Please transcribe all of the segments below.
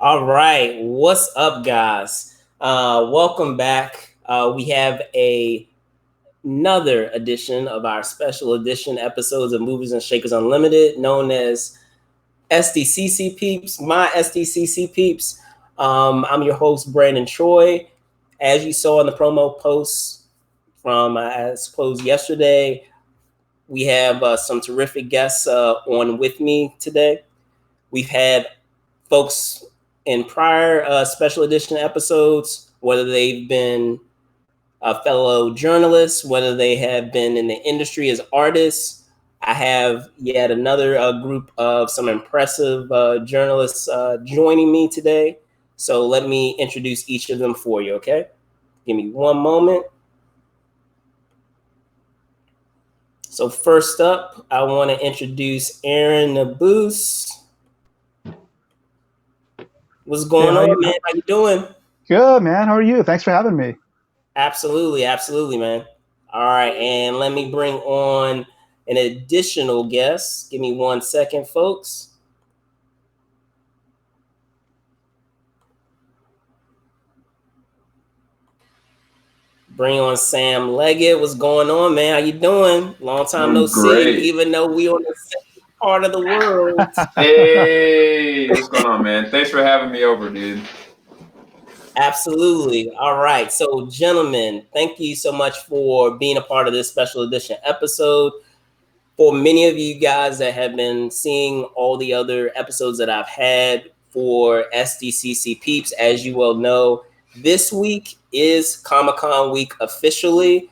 All right, what's up, guys? Welcome back. We have another edition of our special edition episodes of Movies and Shakers Unlimited, known as Sdcc Peeps. My Sdcc Peeps. I'm your host, Brandon Troy. As you saw in the promo posts from, I suppose, yesterday, we have some terrific guests on with me today. We've had folks in prior special edition episodes, whether they've been fellow journalists, whether they have been in the industry as artists. I have yet another group of some impressive journalists joining me today. So let me introduce each of them for you, okay? Give me one moment. So first up, I want to introduce Aaron Nabus. What's going on, man? How you doing? Good, man. How are you? Thanks for having me. Absolutely, man. All right, and let me bring on an additional guest. Give me 1 second, folks. Bring on Sam Leggett. What's going on, man? How you doing? Long time no see, even though we on the same part of the world. Hey, what's going on, man? Thanks for having me over, dude. Absolutely. All right. So, gentlemen, thank you so much for being a part of this special edition episode. For many of you guys that have been seeing all the other episodes that I've had for Sdcc Peeps, as you well know, this week is Comic-Con week officially.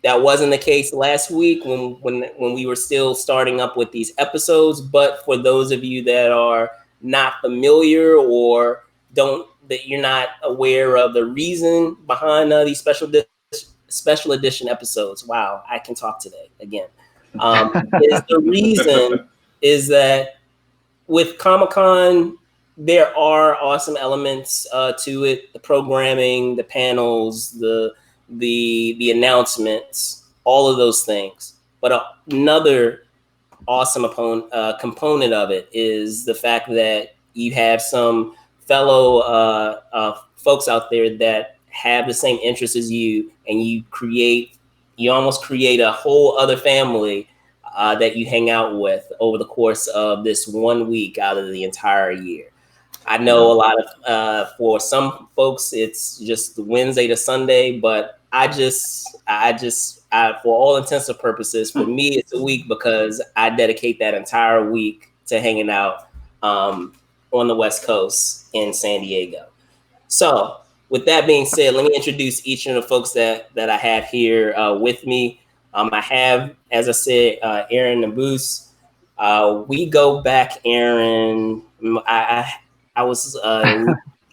That wasn't the case last week when we were still starting up with these episodes. But for those of you that are not familiar or that you're not aware of the reason behind these special edition episodes. Wow, I can talk today again. Is the reason is that with Comic-Con, there are awesome elements to it: the programming, the panels, the announcements, all of those things. But another awesome component of it is the fact that you have some fellow folks out there that have the same interests as you, and you almost create a whole other family that you hang out with over the course of this 1 week out of the entire year. I know a lot of for some folks it's just Wednesday to Sunday, but I for all intents and purposes, for me it's a week because I dedicate that entire week to hanging out on the West Coast in San Diego. So with that being said, let me introduce each of the folks that I have here with me. I have, as I said, Aaron Nabus. We go back, Aaron. I was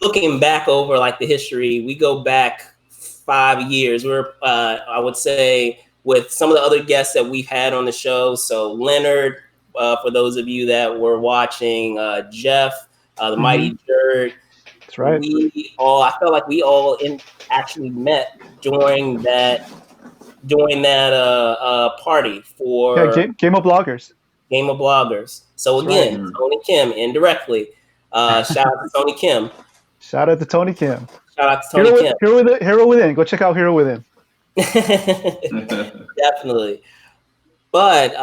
looking back over like the history. We go back 5 years. We're I would say with some of the other guests that we've had on the show. So Leonard, for those of you that were watching, Jeff, the Mighty Jerk. That's right. I felt like we all actually met during that party for Game of Bloggers. Game of Bloggers. So again, right. Tony Kim indirectly. Shout out to Tony Kim. Shout out to Tony Kim. Shout out to Tony Kim. Hero Within. Go check out Hero Within. Definitely. But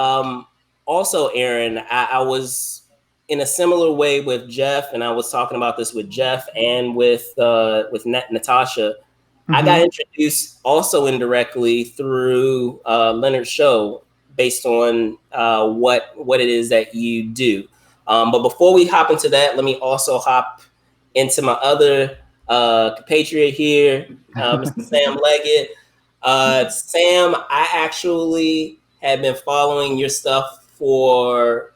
also, Aaron, I was in a similar way with Jeff, and I was talking about this with Jeff and with Natasha. I got introduced also indirectly through Leonard's show based on what it is that you do. But before we hop into that, let me also hop into my other compatriot here, Mr. Sam Leggett. Sam, I actually have been following your stuff for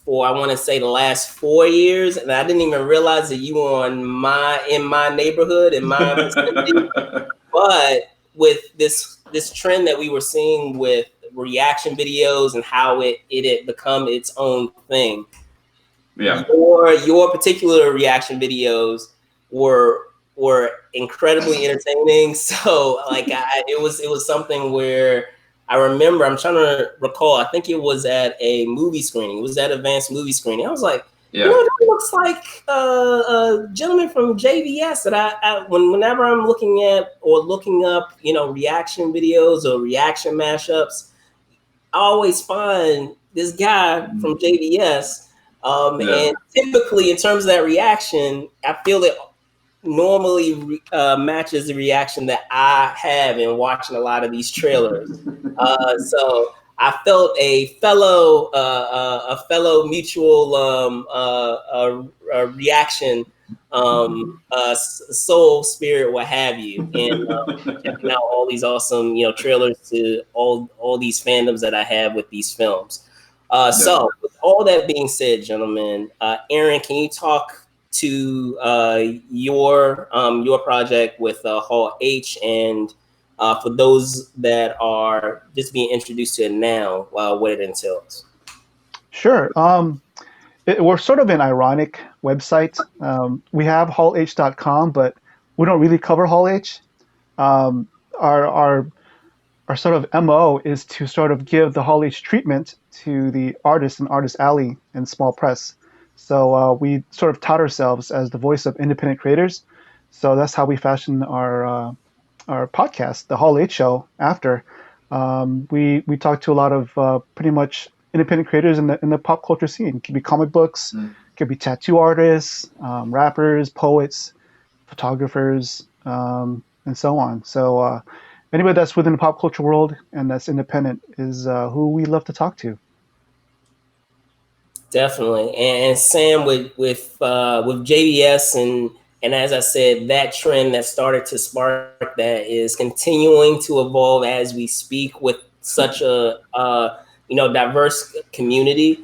I want to say the last 4 years, and I didn't even realize that you were in my neighborhood, in my vicinity. But with this trend that we were seeing with reaction videos and how it had become its own thing. Yeah. Your particular reaction videos were incredibly entertaining. So like it was something where I remember, I'm trying to recall, I think it was at a movie screening. It was at advanced movie screening. I was like, You know, that looks like a gentleman from JVS that whenever I'm looking at or looking up, you know, reaction videos or reaction mashups, I always find this guy from JVS. And typically, in terms of that reaction, I feel it normally matches the reaction that I have in watching a lot of these trailers. So I felt a fellow mutual reaction, soul, spirit, what have you, and checking out all these awesome, you know, trailers to all these fandoms that I have with these films. So with all that being said, gentlemen, Aaron, can you talk to your project with Hall H, and for those that are just being introduced to it now, what it entails? Sure. We're sort of an ironic website. We have halh.com, but we don't really cover Hall H. Um, our sort of MO is to sort of give the Hall H treatment to the artists in Artist Alley and small press. So we sort of tout ourselves as the voice of independent creators. So that's how we fashion our podcast, the Hall H Show. After we talk to a lot of pretty much independent creators in the pop culture scene. It could be comic books, it could be tattoo artists, rappers, poets, photographers, and so on. So anybody that's within the pop culture world and that's independent is who we love to talk to. Definitely, and Sam with JBS and as I said, that trend that started to spark that is continuing to evolve as we speak with such a diverse community.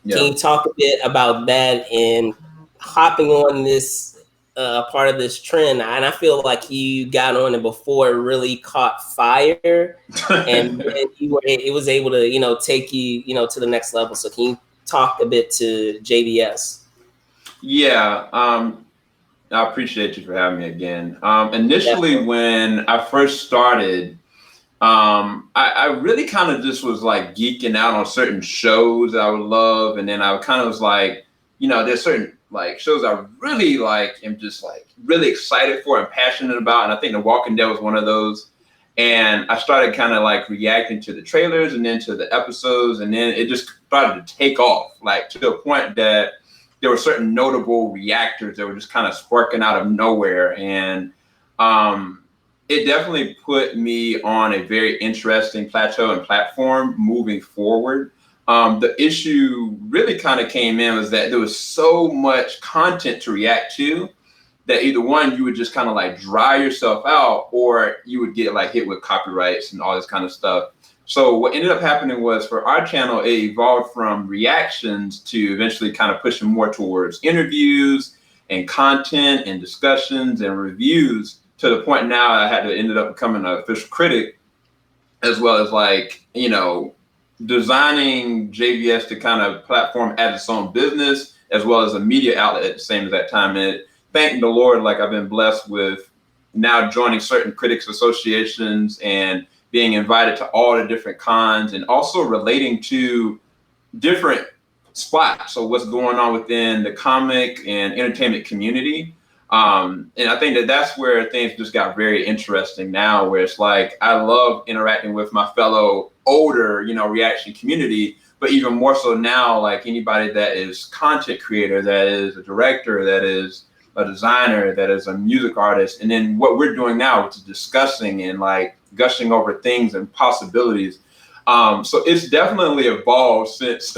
Can you talk a bit about that and hopping on this part of this trend? And I feel like you got on it before it really caught fire, and it was able to take you to the next level. So can you talk a bit to JBS? Yeah, I appreciate you for having me again. Initially, when I first started, I really kind of just was like geeking out on certain shows that I would love, and then I kind of was like, there's certain like shows I really like, am just like really excited for and passionate about, and I think The Walking Dead was one of those. And I started kind of like reacting to the trailers and then to the episodes, and then it just started to take off, like to the point that there were certain notable reactors that were just kind of sparking out of nowhere. And it definitely put me on a very interesting plateau and platform moving forward. The issue really kind of came in was that there was so much content to react to that either one, you would just kind of like dry yourself out, or you would get like hit with copyrights and all this kind of stuff. So what ended up happening was for our channel, it evolved from reactions to eventually kind of pushing more towards interviews and content and discussions and reviews, to the point now I had to ended up becoming an official critic, as well as like, designing JVS to kind of platform as its own business, as well as a media outlet at the same as that time. And thank the Lord, like I've been blessed with now joining certain critics associations and being invited to all the different cons, and also relating to different spots. So what's going on within the comic and entertainment community. And I think that that's where things just got very interesting now, where it's like, I love interacting with my fellow older, reaction community, but even more so now, like anybody that is content creator, that is a director, that is a designer, that is a music artist. And then what we're doing now, which is discussing and like gushing over things and possibilities. So it's definitely evolved since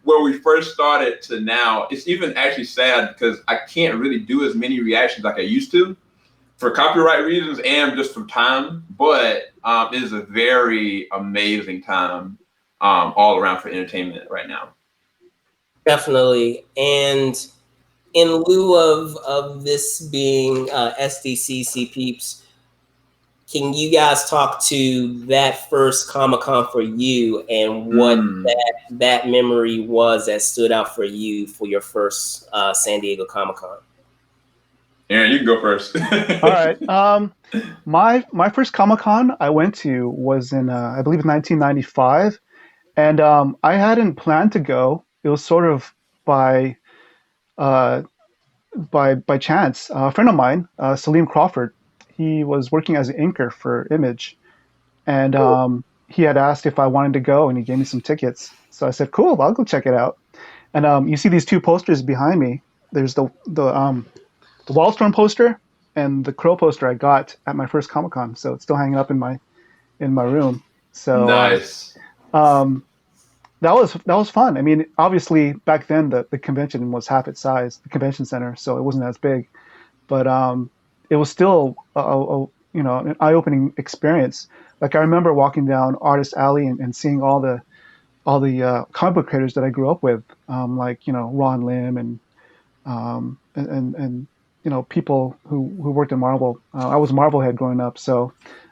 where we first started to now. It's even actually sad because I can't really do as many reactions like I used to for copyright reasons and just from time, but it is a very amazing time all around for entertainment right now. Definitely. And in lieu of this being Sdcc Peeps, can you guys talk to that first Comic-Con for you and what that memory was that stood out for you for your first San Diego Comic-Con? Aaron, you can go first. All right. My first Comic-Con I went to was in I believe 1995, and I hadn't planned to go. It was sort of by by chance. A friend of mine, Salim Crawford, he was working as an inker for Image, and he had asked if I wanted to go, and he gave me some tickets. So I said, "Cool, I'll go check it out." And you see these two posters behind me. There's the Wildstorm poster and the Crow poster I got at my first Comic Con. So it's still hanging up in my room. So Nice. that was fun. I mean, obviously back then the convention was half its size, the convention center, so it wasn't as big, but it was still an eye-opening experience. Like I remember walking down Artist Alley and seeing all the comic book creators that I grew up with, like Ron Lim and people who worked in Marvel. I was a Marvel head growing up, so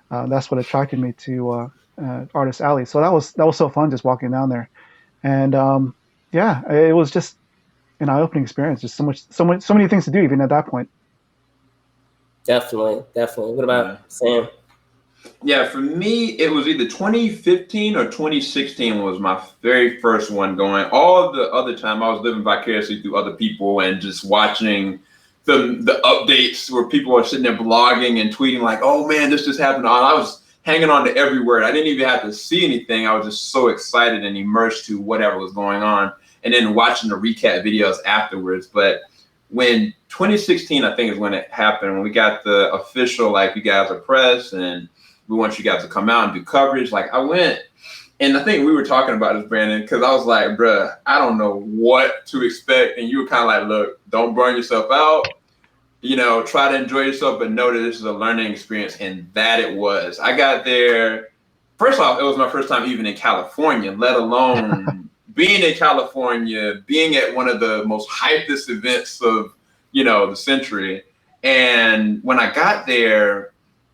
that's what attracted me to Artist Alley. So that was so fun just walking down there. And yeah, it was just an eye-opening experience. Just so many things to do even at that point. Definitely. What about Sam? Yeah, for me, it was either 2015 or 2016 was my very first one going. All the other time, I was living vicariously through other people and just watching the updates where people are sitting there blogging and tweeting like, "Oh man, this just happened." I was hanging on to every word. I didn't even have to see anything. I was just so excited and immersed to whatever was going on, and then watching the recap videos afterwards. But when 2016, I think is when it happened, when we got the official, like, you guys are press and we want you guys to come out and do coverage. Like, I went, and I think we were talking about this, Brandon, because I was like, bruh, I don't know what to expect. And you were kind of like, look, don't burn yourself out. Try to enjoy yourself, but know that this is a learning experience. And that it was. I got there. First off, it was my first time even in California, let alone being in California, being at one of the most hypest events of, the century. And when I got there,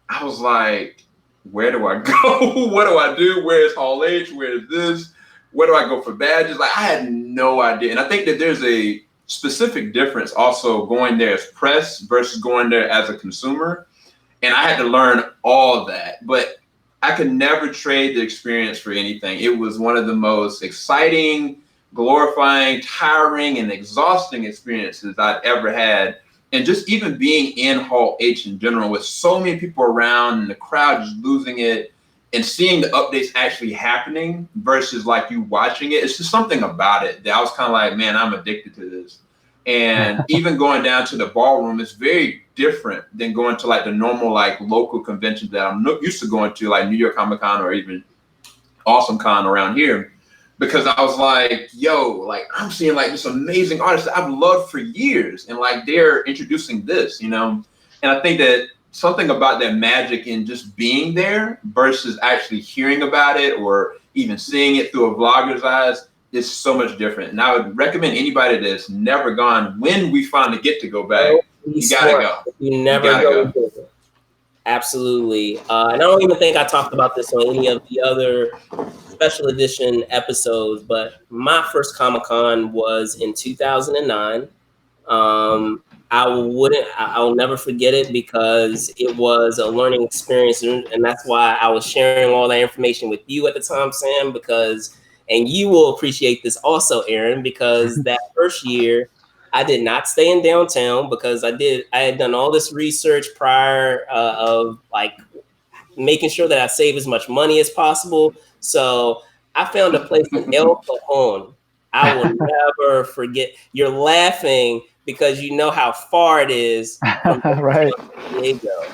I was like, where do I go? What do I do? Where's Hall H? Where is this? Where do I go for badges? Like, I had no idea. And I think that there's a specific difference also going there as press versus going there as a consumer. And I had to learn all of that. But I could never trade the experience for anything. It was one of the most exciting, glorifying, tiring, and exhausting experiences I'd ever had. And just even being in Hall H in general with so many people around and the crowd just losing it and seeing the updates actually happening versus like you watching it, it's just something about it that I was kind of like, man, I'm addicted to this. And even going down to the ballroom is very different than going to like the normal like local conventions that I'm used to going to, like New York Comic Con or even Awesome Con around here. Because I was like, yo, like, I'm seeing like this amazing artist that I've loved for years, and like they're introducing this, And I think that something about that magic in just being there versus actually hearing about it or even seeing it through a vlogger's eyes is so much different. And I would recommend anybody that's never gone, when we finally get to go back, you gotta go. You never go. Absolutely. And I don't even think I talked about this on any of the other special edition episodes, but my first Comic-Con was in 2009. I'll never forget it because it was a learning experience. And that's why I was sharing all that information with you at the time, Sam, and you will appreciate this also, Aaron, because that first year, I did not stay in downtown because I had done all this research prior of like making sure that I save as much money as possible. So I found a place in El Cajon. I will never forget. You're laughing because you know how far it is from right. San Diego.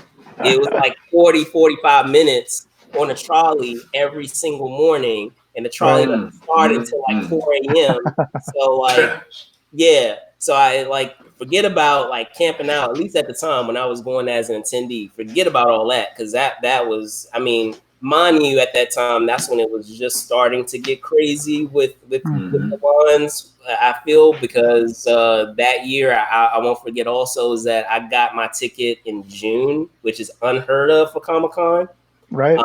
It was like 45 minutes on a trolley every single morning. And the trolley doesn't start until like 4 a.m. So like, yeah. So I like forget about like camping out, at least at the time when I was going as an attendee, forget about all that. Cause that was, I mean, mind you, at that time, that's when it was just starting to get crazy with the ones, I feel, because that year, I won't forget also is that I got my ticket in June, which is unheard of for Comic-Con. Right.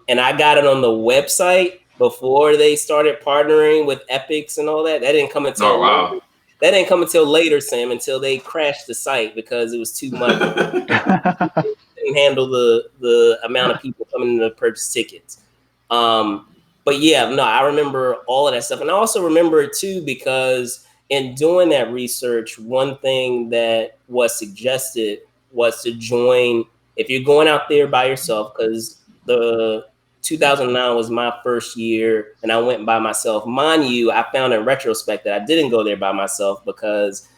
And I got it on the website before they started partnering with Epics and all that. That didn't come until later. That didn't come until later, Sam, until they crashed the site because it was too much. Didn't handle the amount of people coming in to purchase tickets. But yeah, no, I remember all of that stuff. And I also remember it too because in doing that research, one thing that was suggested was to join, if you're going out there by yourself, because the 2009 was my first year and I went by myself. Mind you, I found in retrospect that I didn't go there by myself because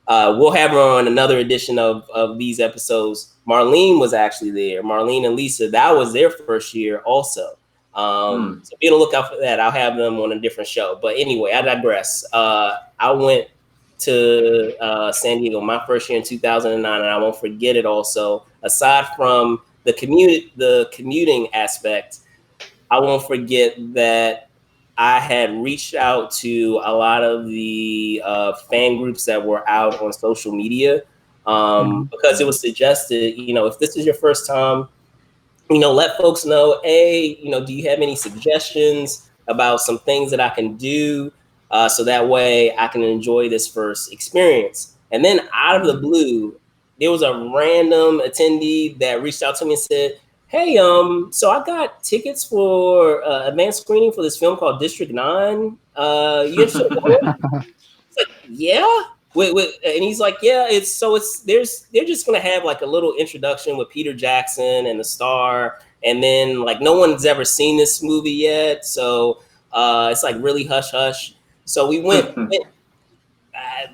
we'll have her on another edition of these episodes. Marlene was actually there. Marlene and Lisa, that was their first year also. So be on the lookout for that. I'll have them on a different show. But anyway, I digress. I went to San Diego my first year in 2009, and I won't forget it also. Aside from the commuting aspect, I won't forget that I had reached out to a lot of the fan groups that were out on social media because it was suggested, if this is your first time, let folks know, hey, do you have any suggestions about some things that I can do so that way I can enjoy this first experience? And then out of the blue, there was a random attendee that reached out to me and said, hey, so I got tickets for advanced screening for this film called District 9. You interested in going? It's like, yeah. And he's like, yeah, they're just gonna have like a little introduction with Peter Jackson and the star, and then like no one's ever seen this movie yet, so it's like really hush hush. So we went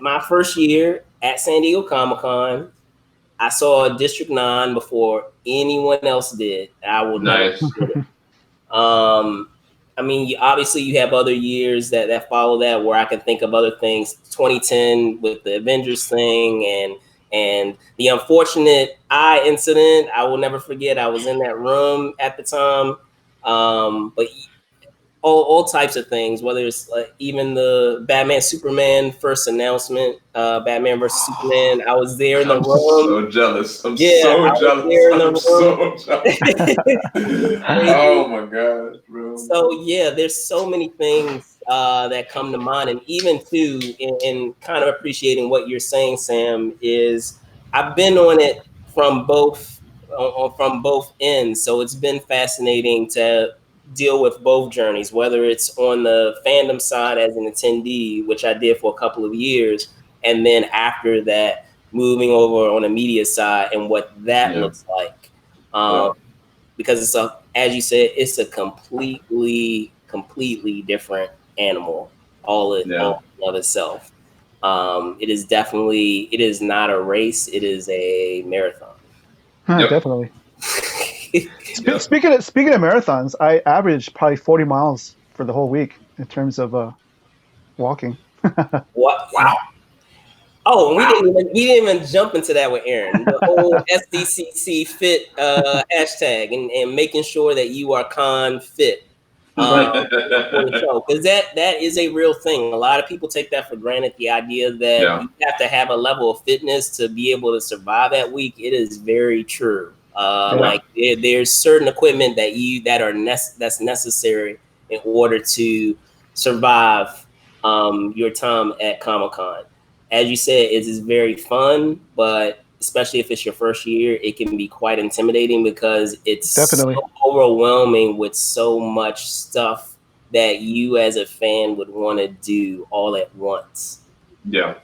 my first year at San Diego Comic-Con. I saw District 9 before anyone else did. I will never forget it. I mean, obviously you have other years that follow that where I can think of other things. 2010 with the Avengers thing and the unfortunate eye incident. I will never forget. I was in that room at the time. But all types of things, whether it's like even the Batman Superman first announcement, Batman versus Superman. I was there in the room. So jealous. I'm so jealous. Oh my God, bro. So yeah, there's so many things that come to mind, and even too, in kind of appreciating what you're saying, Sam, is I've been on it from both ends, so it's been fascinating to deal with both journeys, whether it's on the fandom side as an attendee, which I did for a couple of years, and then after that, moving over on the media side and what that looks like. Because it's as you said, it's a completely different animal, all of itself. It is not a race, it is a marathon. Definitely. Speaking of marathons, I averaged probably 40 miles for the whole week in terms of walking. What? Wow. Oh, we didn't even jump into that with Aaron. The whole Sdcc fit hashtag and making sure that you are con fit for the show, because that is a real thing. A lot of people take that for granted. The idea that you have to have a level of fitness to be able to survive that week. It is very true. Like there's certain equipment that's necessary in order to survive your time at Comic-Con. As you said, it is very fun, but especially if it's your first year, it can be quite intimidating because it's so overwhelming with so much stuff that you as a fan would want to do all at once. Yeah.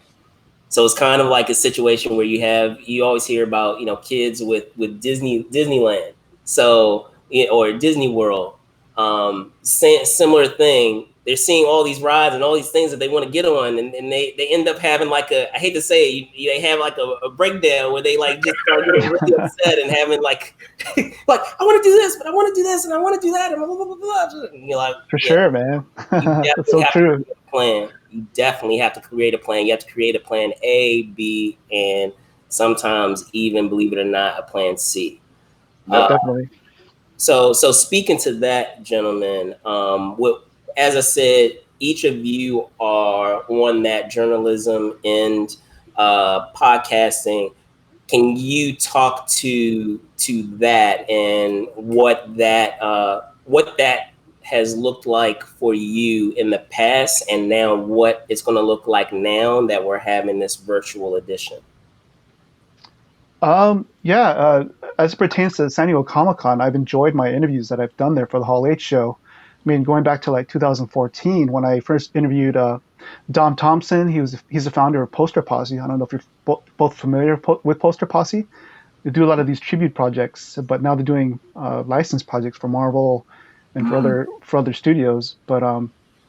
So it's kind of like a situation where you always hear about, kids with Disneyland. So, or Disney World, similar thing. They're seeing all these rides and all these things that they want to get on, and they end up having like I hate to say it, they have like a breakdown where they like just start getting really upset and having like like I want to do this, but I want to do this, and I want to do that, and blah blah blah blah. And you're like, for sure, man. That's so true. You definitely have to create a plan. You have to create a plan A, B, and sometimes even, believe it or not, a plan C. Definitely. So speaking to that, gentlemen, as I said, each of you are on that journalism and podcasting. Can you talk to that and what that has looked like for you in the past, and now what it's going to look like now that we're having this virtual edition? As it pertains to San Diego Comic-Con, I've enjoyed my interviews that I've done there for the Hall H show. I mean, going back to like 2014 when I first interviewed Dom Thompson, he's the founder of Poster Posse. I don't know if you're both familiar with Poster Posse. They do a lot of these tribute projects, but now they're doing license projects for Marvel and for other studios. But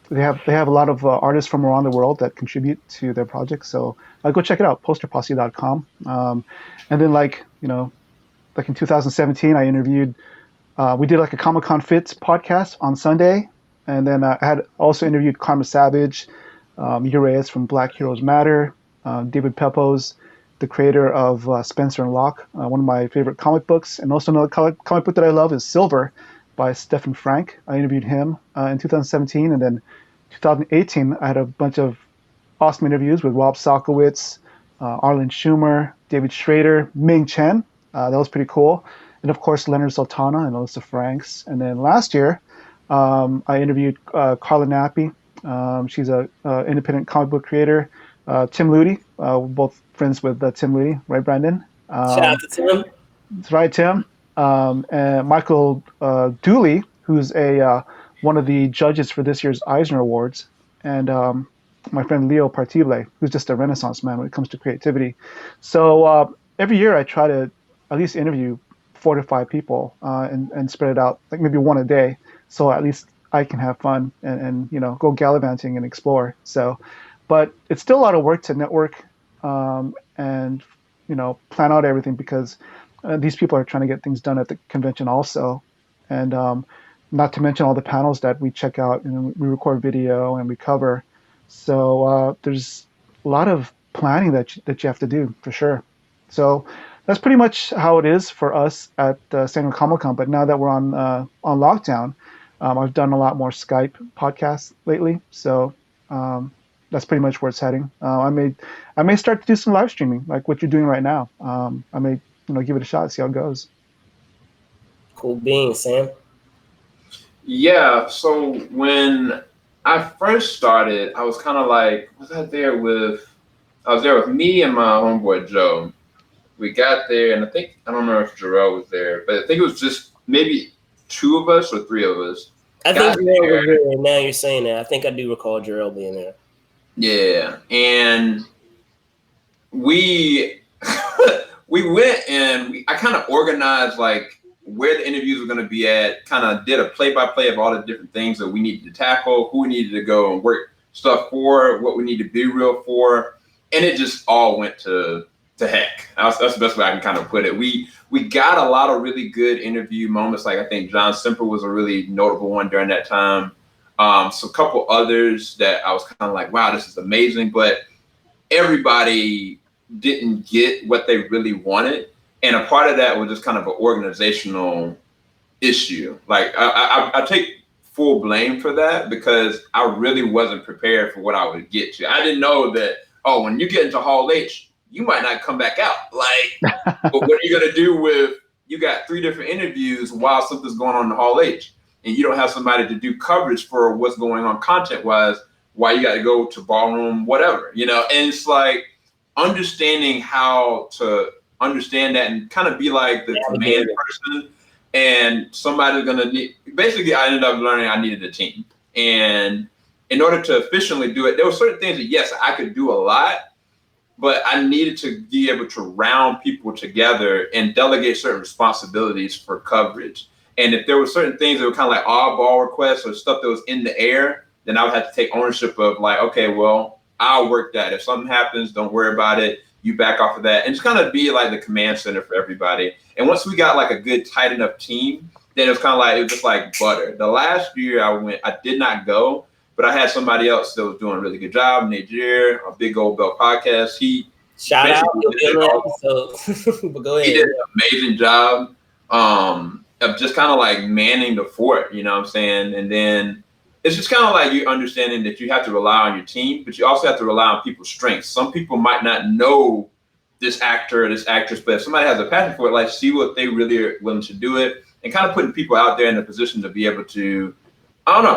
they have a lot of artists from around the world that contribute to their projects. So go check it out, posterposse.com. And then like in 2017, I interviewed. We did like a Comic-Con Fits podcast on Sunday, and then I had also interviewed Karma Savage, Urias from Black Heroes Matter, David Pepos, the creator of Spencer and Locke, one of my favorite comic books. And also another comic book that I love is Silver by Stephen Frank. I interviewed him in 2017. And then 2018, I had a bunch of awesome interviews with Rob Salkowitz, Arlen Schumer, David Schrader, Ming Chen. That was pretty cool. And of course, Leonard Sultana and Alyssa Franks. And then last year, I interviewed Carla Nappi. She's an independent comic book creator. Tim Ludi, both friends with Tim Ludi, right, Brandon? Shout out to Tim. That's right, Tim. And Michael Dooley, who's one of the judges for this year's Eisner Awards, and my friend Leo Partible, who's just a renaissance man when it comes to creativity. So every year I try to at least interview 4 to 5 people and spread it out, like maybe one a day, so at least I can have fun and go gallivanting and explore. So, but it's still a lot of work to network and plan out everything, because these people are trying to get things done at the convention also, and not to mention all the panels that we check out and we record video and we cover. So there's a lot of planning that you have to do for sure. So that's pretty much how it is for us at San Diego Comic-Con. But now that we're on lockdown, I've done a lot more Skype podcasts lately. So that's pretty much where it's heading. I may start to do some live streaming, like what you're doing right now. I may give it a shot, see how it goes. Cool beans, Sam. Yeah. So when I first started, I was kind of like, I was there with me and my homeboy Joe. We got there, and I don't remember if Jarrell was there, but I think it was just maybe 2 of us or 3 of us. I think Jarrell was there. Now you're saying that. I think I do recall Jarrell being there. Yeah, and we went and I kind of organized like where the interviews were going to be at, kind of did a play-by-play of all the different things that we needed to tackle, who we needed to go and work stuff for, what we need to be real for, and it just all went to heck. That's the best way I can kind of put it. We got a lot of really good interview moments. Like I think John Semper was a really notable one during that time. So a couple others that I was kind of like, wow, this is amazing. But everybody didn't get what they really wanted. And a part of that was just kind of an organizational issue. Like I take full blame for that, because I really wasn't prepared for what I would get to. I didn't know that, when you get into Hall H, you might not come back out. Like, but what are you going to do with, you got 3 different interviews while something's going on in Hall H, and you don't have somebody to do coverage for what's going on content-wise, why you got to go to ballroom, whatever, and it's like understanding how to understand that and kind of be like the command person, and somebody's going to need, basically I ended up learning I needed a team. And in order to efficiently do it, there were certain things that, yes, I could do a lot, but I needed to be able to round people together and delegate certain responsibilities for coverage. And if there were certain things that were kind of like oddball requests or stuff that was in the air, then I would have to take ownership of like, okay, well, I'll work that. If something happens, don't worry about it. You back off of that. And just kind of be like the command center for everybody. And once we got like a good, tight enough team, then it was kind of like, it was just like butter. The last year I did not go, but I had somebody else that was doing a really good job, Niger, a Big Old Bell podcast. Shout out to episode. But go ahead. He did an amazing job of just kind of like manning the fort, you know what I'm saying? And then it's just kind of like you understanding that you have to rely on your team, but you also have to rely on people's strengths. Some people might not know this actor or this actress, but if somebody has a passion for it, like see what they really are willing to do it, and kind of putting people out there in a position to be able to,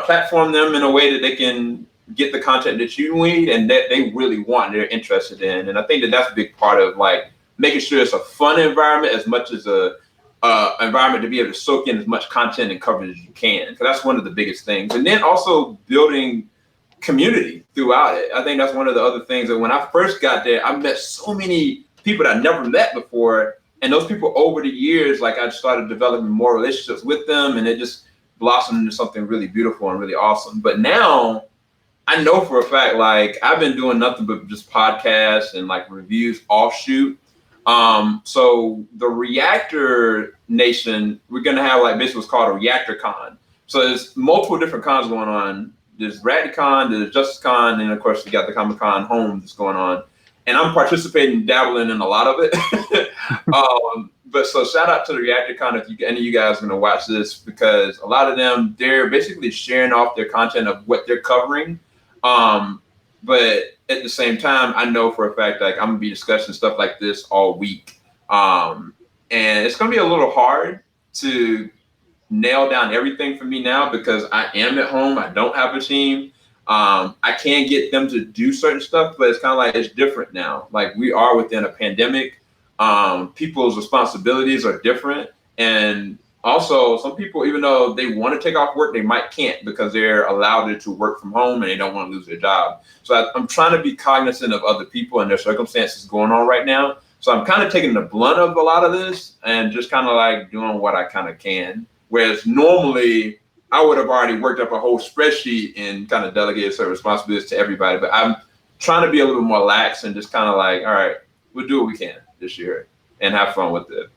platform them in a way that they can get the content that you need and that they really want, they're interested in. And I think that that's a big part of like making sure it's a fun environment as much as a environment to be able to soak in as much content and coverage as you can. Because that's one of the biggest things. And then also building community throughout it. I think that's one of the other things that when I first got there, I met so many people that I never met before. And those people over the years, like I started developing more relationships with them, and it just blossomed into something really beautiful and really awesome. But now I know for a fact, like I've been doing nothing but just podcasts and like reviews offshoot. So the Reactor Nation, we're gonna have like basically what's called a Reactor Con. So there's multiple different cons going on. There's RadCon, there's Justice Con, and of course you got the Comic Con home that's going on. And I'm participating, dabbling in a lot of it. But so shout out to the Reactor Con if any of you guys are gonna watch this, because a lot of them, they're basically sharing off their content of what they're covering. But at the same time, I know for a fact, like I'm gonna be discussing stuff like this all week. And it's gonna be a little hard to nail down everything for me now because I am at home. I don't have a team. I can get them to do certain stuff, but it's kind of like it's different now. Like we are within a pandemic. People's responsibilities are different. And also some people, even though they want to take off work, they might can't because they're allowed to work from home and they don't want to lose their job. So I'm trying to be cognizant of other people and their circumstances going on right now. So I'm kind of taking the blunt of a lot of this and just kind of like doing what I kind of can. Whereas normally I would have already worked up a whole spreadsheet and kind of delegated certain responsibilities to everybody. But I'm trying to be a little more lax and just kind of like, all right, we'll do what we can this year and have fun with it.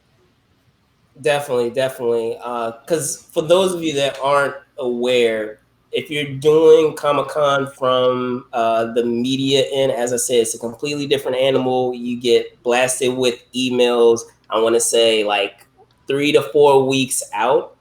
Definitely. Because for those of you that aren't aware, if you're doing Comic-Con from the media end, as I said, it's a completely different animal. You get blasted with emails, I want to say like 3 to 4 weeks out.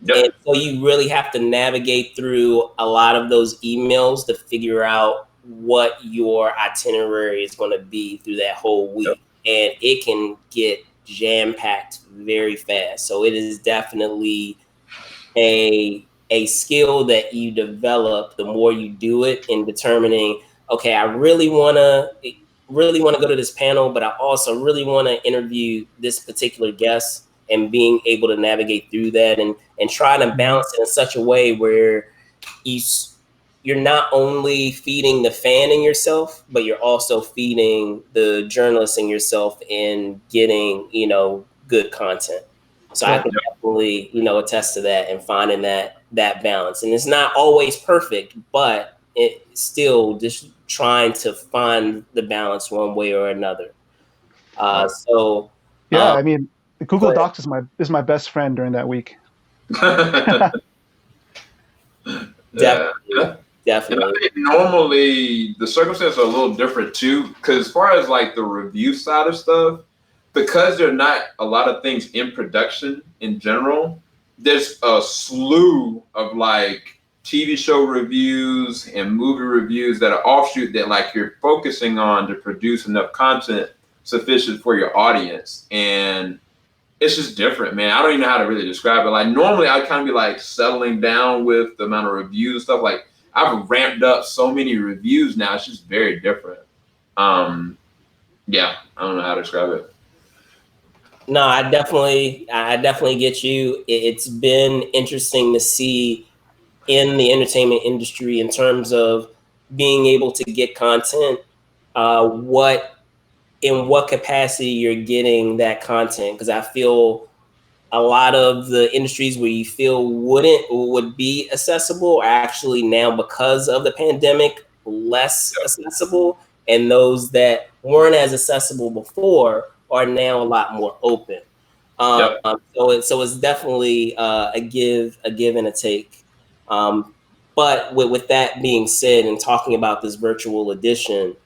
Yep. And so you really have to navigate through a lot of those emails to figure out what your itinerary is going to be through that whole week. Yep. And it can get jam-packed very fast. So it is definitely a skill that you develop the more you do it in determining, okay, I really want to go to this panel, but I also really want to interview this particular guest, and being able to navigate through that and try to balance it in such a way where you're not only feeding the fan in yourself, but you're also feeding the journalist in yourself and getting, good content. So I can definitely, attest to that and finding that balance. And it's not always perfect, but it's still just trying to find the balance one way or another. I mean, Google Docs is my best friend during that week. Definitely. Normally, the circumstances are a little different too, because as far as like the review side of stuff, because there are not a lot of things in production in general, there's a slew of like TV show reviews and movie reviews that are offshoot that like you're focusing on to produce enough content sufficient for your audience. And it's just different, man. I don't even know how to really describe it. Like normally I'd kind of be like settling down with the amount of reviews and stuff. Like I've ramped up so many reviews now. It's just very different. I don't know how to describe it. No, I definitely get you. It's been interesting to see in the entertainment industry in terms of being able to get content, in what capacity you're getting that content. Because I feel a lot of the industries where you feel would be accessible are actually now, because of the pandemic, less accessible. And those that weren't as accessible before are now a lot more open. So it's definitely a give and a take. But with that being said, and talking about this virtual edition,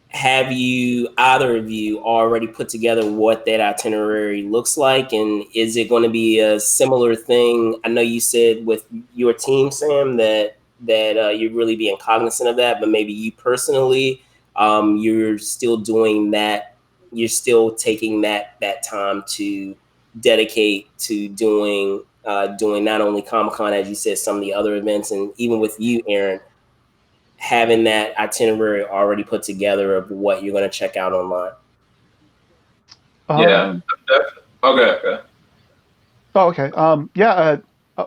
have either of you already put together what that itinerary looks like? And is it going to be a similar thing? I know you said with your team, Sam, that you're really being cognizant of that, but maybe you personally, you're still doing that. You're still taking that time to dedicate to doing not only Comic-Con, as you said, some of the other events, and even with you, Aaron, having that itinerary already put together of what you're going to check out online. Okay. Oh, okay.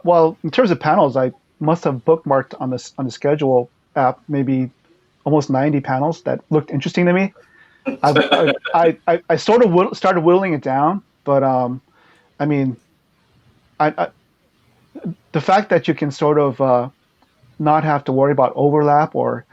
Well, in terms of panels, I must have bookmarked on the schedule app maybe almost 90 panels that looked interesting to me. I sort of started whittling it down, but I mean, I the fact that you can sort of not have to worry about overlap, or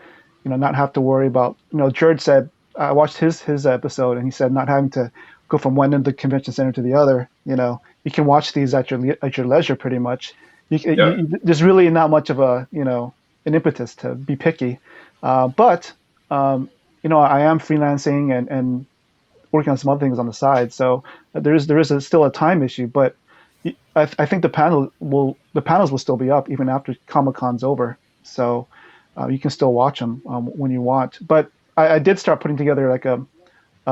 not have to worry about, Jared said, I watched his episode, and he said not having to go from one end of the convention center to the other. You can watch these at your leisure pretty much. There's really not much of an impetus to be picky, but I am freelancing and working on some other things on the side, so there is still a time issue, but I think the panels will still be up even after Comic-Con's over, so you can still watch them when you want. But I did start putting together like a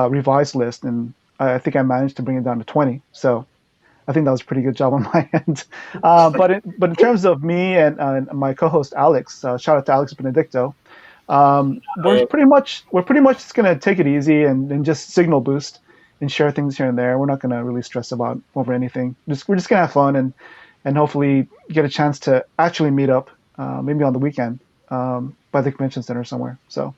revised list, and I think I managed to bring it down to 20. So I think that was a pretty good job on my end. But in terms of me and my co-host Alex, shout out to Alex Benedicto. We're pretty much just gonna take it easy and just signal boost and share things here and there. We're not gonna really stress over anything. We're just gonna have fun and hopefully get a chance to actually meet up, maybe on the weekend, by the convention center somewhere. So.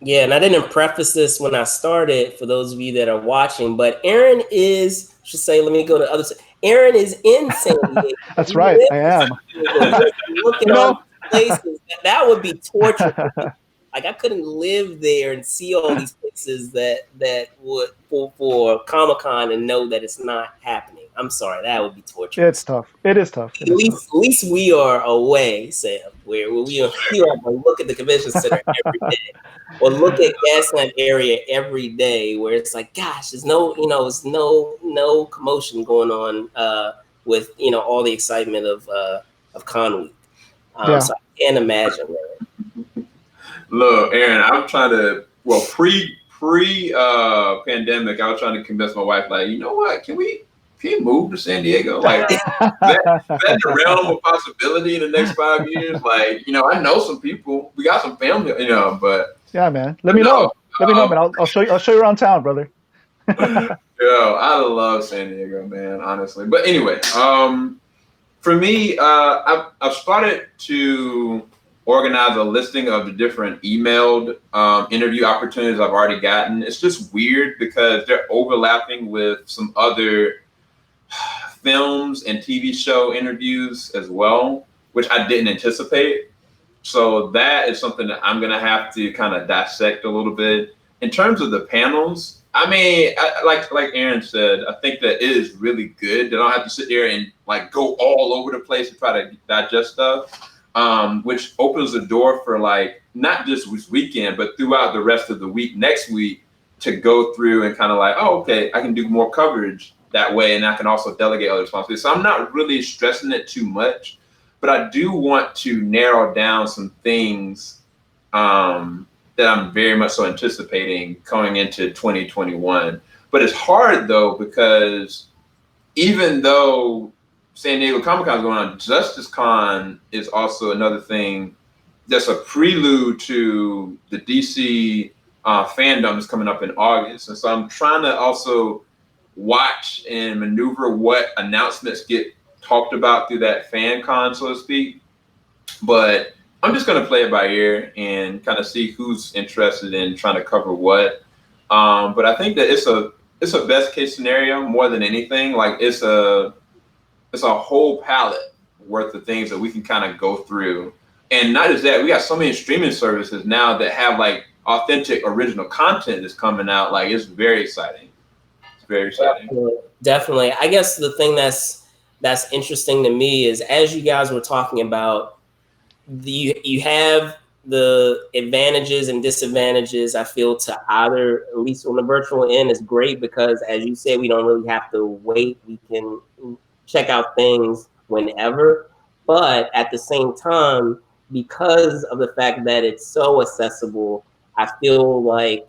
Yeah, and I didn't preface this when I started for those of you that are watching, but Aaron let me go to the other side. Aaron is in San Diego. That's right, I am. Looking on places, that would be torture. Like, I couldn't live there and see all these places that would for Comic-Con and know that it's not happening. I'm sorry, that would be torture. It's tough. It is tough. At least we are away, Sam, where we are to look at the convention center every day, or look at Gaslamp area every day, where it's like, gosh, there's no commotion going on with all the excitement of Con Week. So I can't imagine. Look, Aaron, I'm trying to pre pandemic, I was trying to convince my wife, like, you know what, can we move to San Diego? Like, that's the realm of possibility in the next 5 years. Like, I know some people. We got some family, but yeah, man. Let me know. Man. I'll show you around town, brother. I love San Diego, man, honestly. But anyway, for me, I've started to organize a listing of the different emailed interview opportunities I've already gotten. It's just weird because they're overlapping with some other films and TV show interviews as well, which I didn't anticipate. So that is something that I'm going to have to kind of dissect a little bit. In terms of the panels, I mean, like Aaron said, I think that it is really good. They don't have to sit there and like go all over the place and try to digest stuff, which opens the door for like not just this weekend, but throughout the rest of the week, next week, to go through and kind of like, oh, okay, I can do more coverage that way, and I can also delegate other responsibilities. So I'm not really stressing it too much, but I do want to narrow down some things that I'm very much so anticipating going into 2021. But it's hard though, because even though San Diego Comic-Con is going on, JusticeCon is also another thing that's a prelude to the DC fandom that's coming up in August. And so I'm trying to also watch and maneuver what announcements get talked about through that fan con, so to speak. But I'm just going to play it by ear and kind of see who's interested in trying to cover what. But I think that it's a best case scenario more than anything. Like, it's a whole palette worth of things that we can kind of go through. And not just that, we got so many streaming services now that have like authentic original content that's coming out. Like, it's very exciting. It's very exciting. Definitely. I guess the thing that's interesting to me is, as you guys were talking about, you have the advantages and disadvantages, I feel, to either, at least on the virtual end, is great because, as you said, we don't really have to wait. We can check out things whenever. But at the same time, because of the fact that it's so accessible, I feel like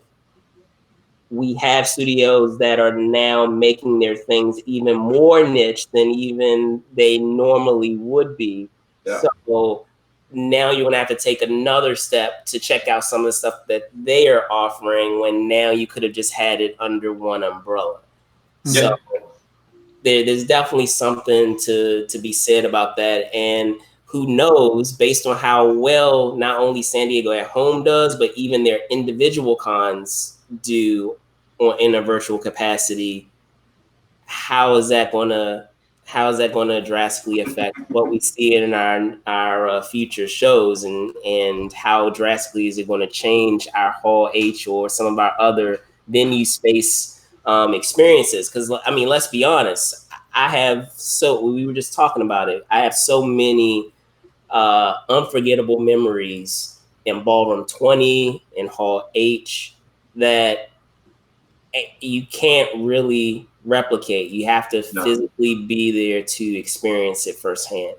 we have studios that are now making their things even more niche than even they normally would be. Yeah. So now you're going to have to take another step to check out some of the stuff that they are offering, when now you could have just had it under one umbrella. Yeah. So there's definitely something to be said about that. And who knows, based on how well not only San Diego at home does, but even their individual cons do in a virtual capacity, how is that going to drastically affect what we see in our future shows, and how drastically is it going to change our Hall H or some of our other venue space experiences? Because I mean, let's be honest, we were just talking about it. I have so many unforgettable memories in Ballroom 20 and Hall H that you can't really replicate. You have to No. physically be there to experience it firsthand.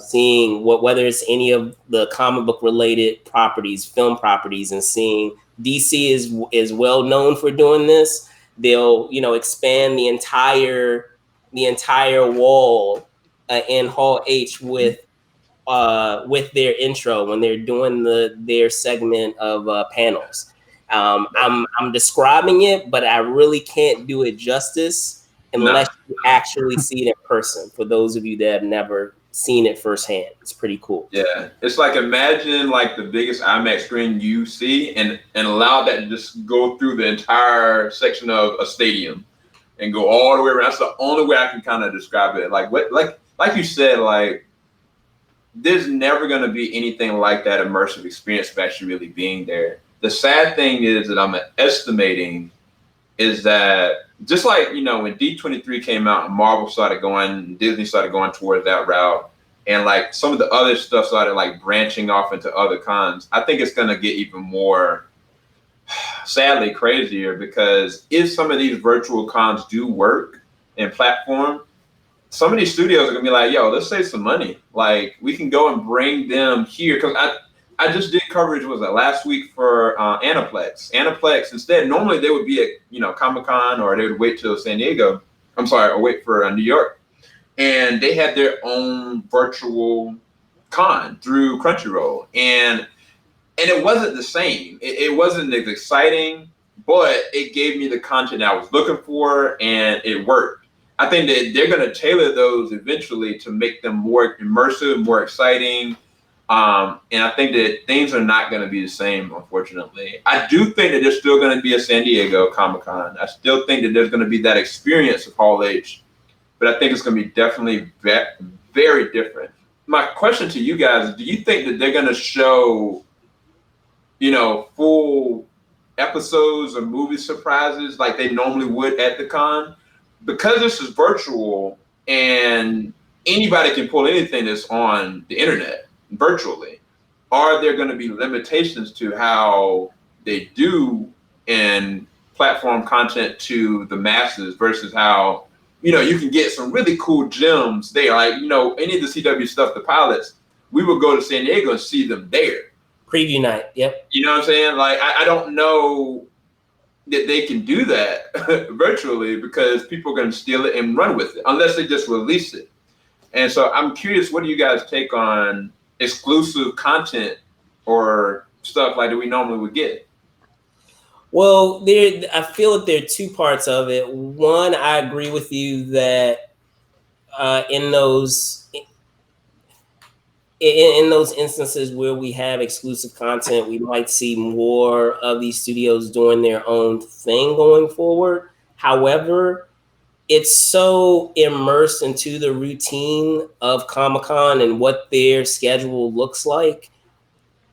Seeing whether it's any of the comic book related properties, film properties, and seeing DC is well known for doing this. They'll expand the entire wall in Hall H with their intro when they're doing their segment of panels. I'm describing it, but I really can't do it justice unless you actually see it in person. For those of you that have never seen it firsthand, it's pretty cool. Yeah, it's like, imagine like the biggest IMAX screen you see, and allow that to just go through the entire section of a stadium and go all the way around. That's the only way I can kind of describe it. Like you said, like, there's never going to be anything like that immersive experience of actually really being there. The sad thing is that I'm estimating is that, just like, when D23 came out and Marvel started going, Disney started going towards that route, and like some of the other stuff started like branching off into other cons, I think it's going to get even more, sadly, crazier, because if some of these virtual cons do work and platform, some of these studios are gonna be like, yo, let's save some money. Like, we can go and bring them here. Because I just did coverage, was it last week, for Aniplex. Aniplex, instead, normally they would be at Comic-Con, or they would wait till San Diego. I'm sorry, or wait for New York. And they had their own virtual con through Crunchyroll. And it wasn't the same. It wasn't as exciting, but it gave me the content I was looking for, and it worked. I think that they're going to tailor those eventually to make them more immersive, more exciting. And I think that things are not going to be the same, unfortunately. I do think that there's still going to be a San Diego Comic-Con. I still think that there's going to be that experience of Hall H, but I think it's going to be definitely very different. My question to you guys is, do you think that they're going to show, full episodes or movie surprises like they normally would at the con? Because this is virtual and anybody can pull anything that's on the internet virtually, are there going to be limitations to how they do in platform content to the masses versus how, you can get some really cool gems there? Like, any of the CW stuff, the pilots, we would go to San Diego and see them there. Preview night, yep. You know what I'm saying? Like, I don't know that they can do that virtually, because people are going to steal it and run with it unless they just release it. And so I'm curious, what do you guys take on exclusive content or stuff like that we normally would get? Well, I feel that there are two parts of it. One, I agree with you that in those instances where we have exclusive content, we might see more of these studios doing their own thing going forward. However, it's so immersed into the routine of Comic-Con and what their schedule looks like,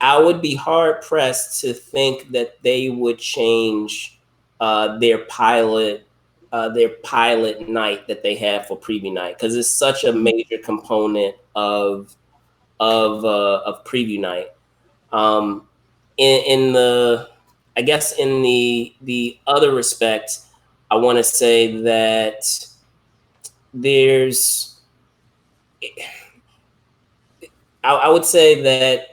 I would be hard pressed to think that they would change their pilot night that they have for preview night, because it's such a major component of preview night. In the other respect, I want to say that I would say that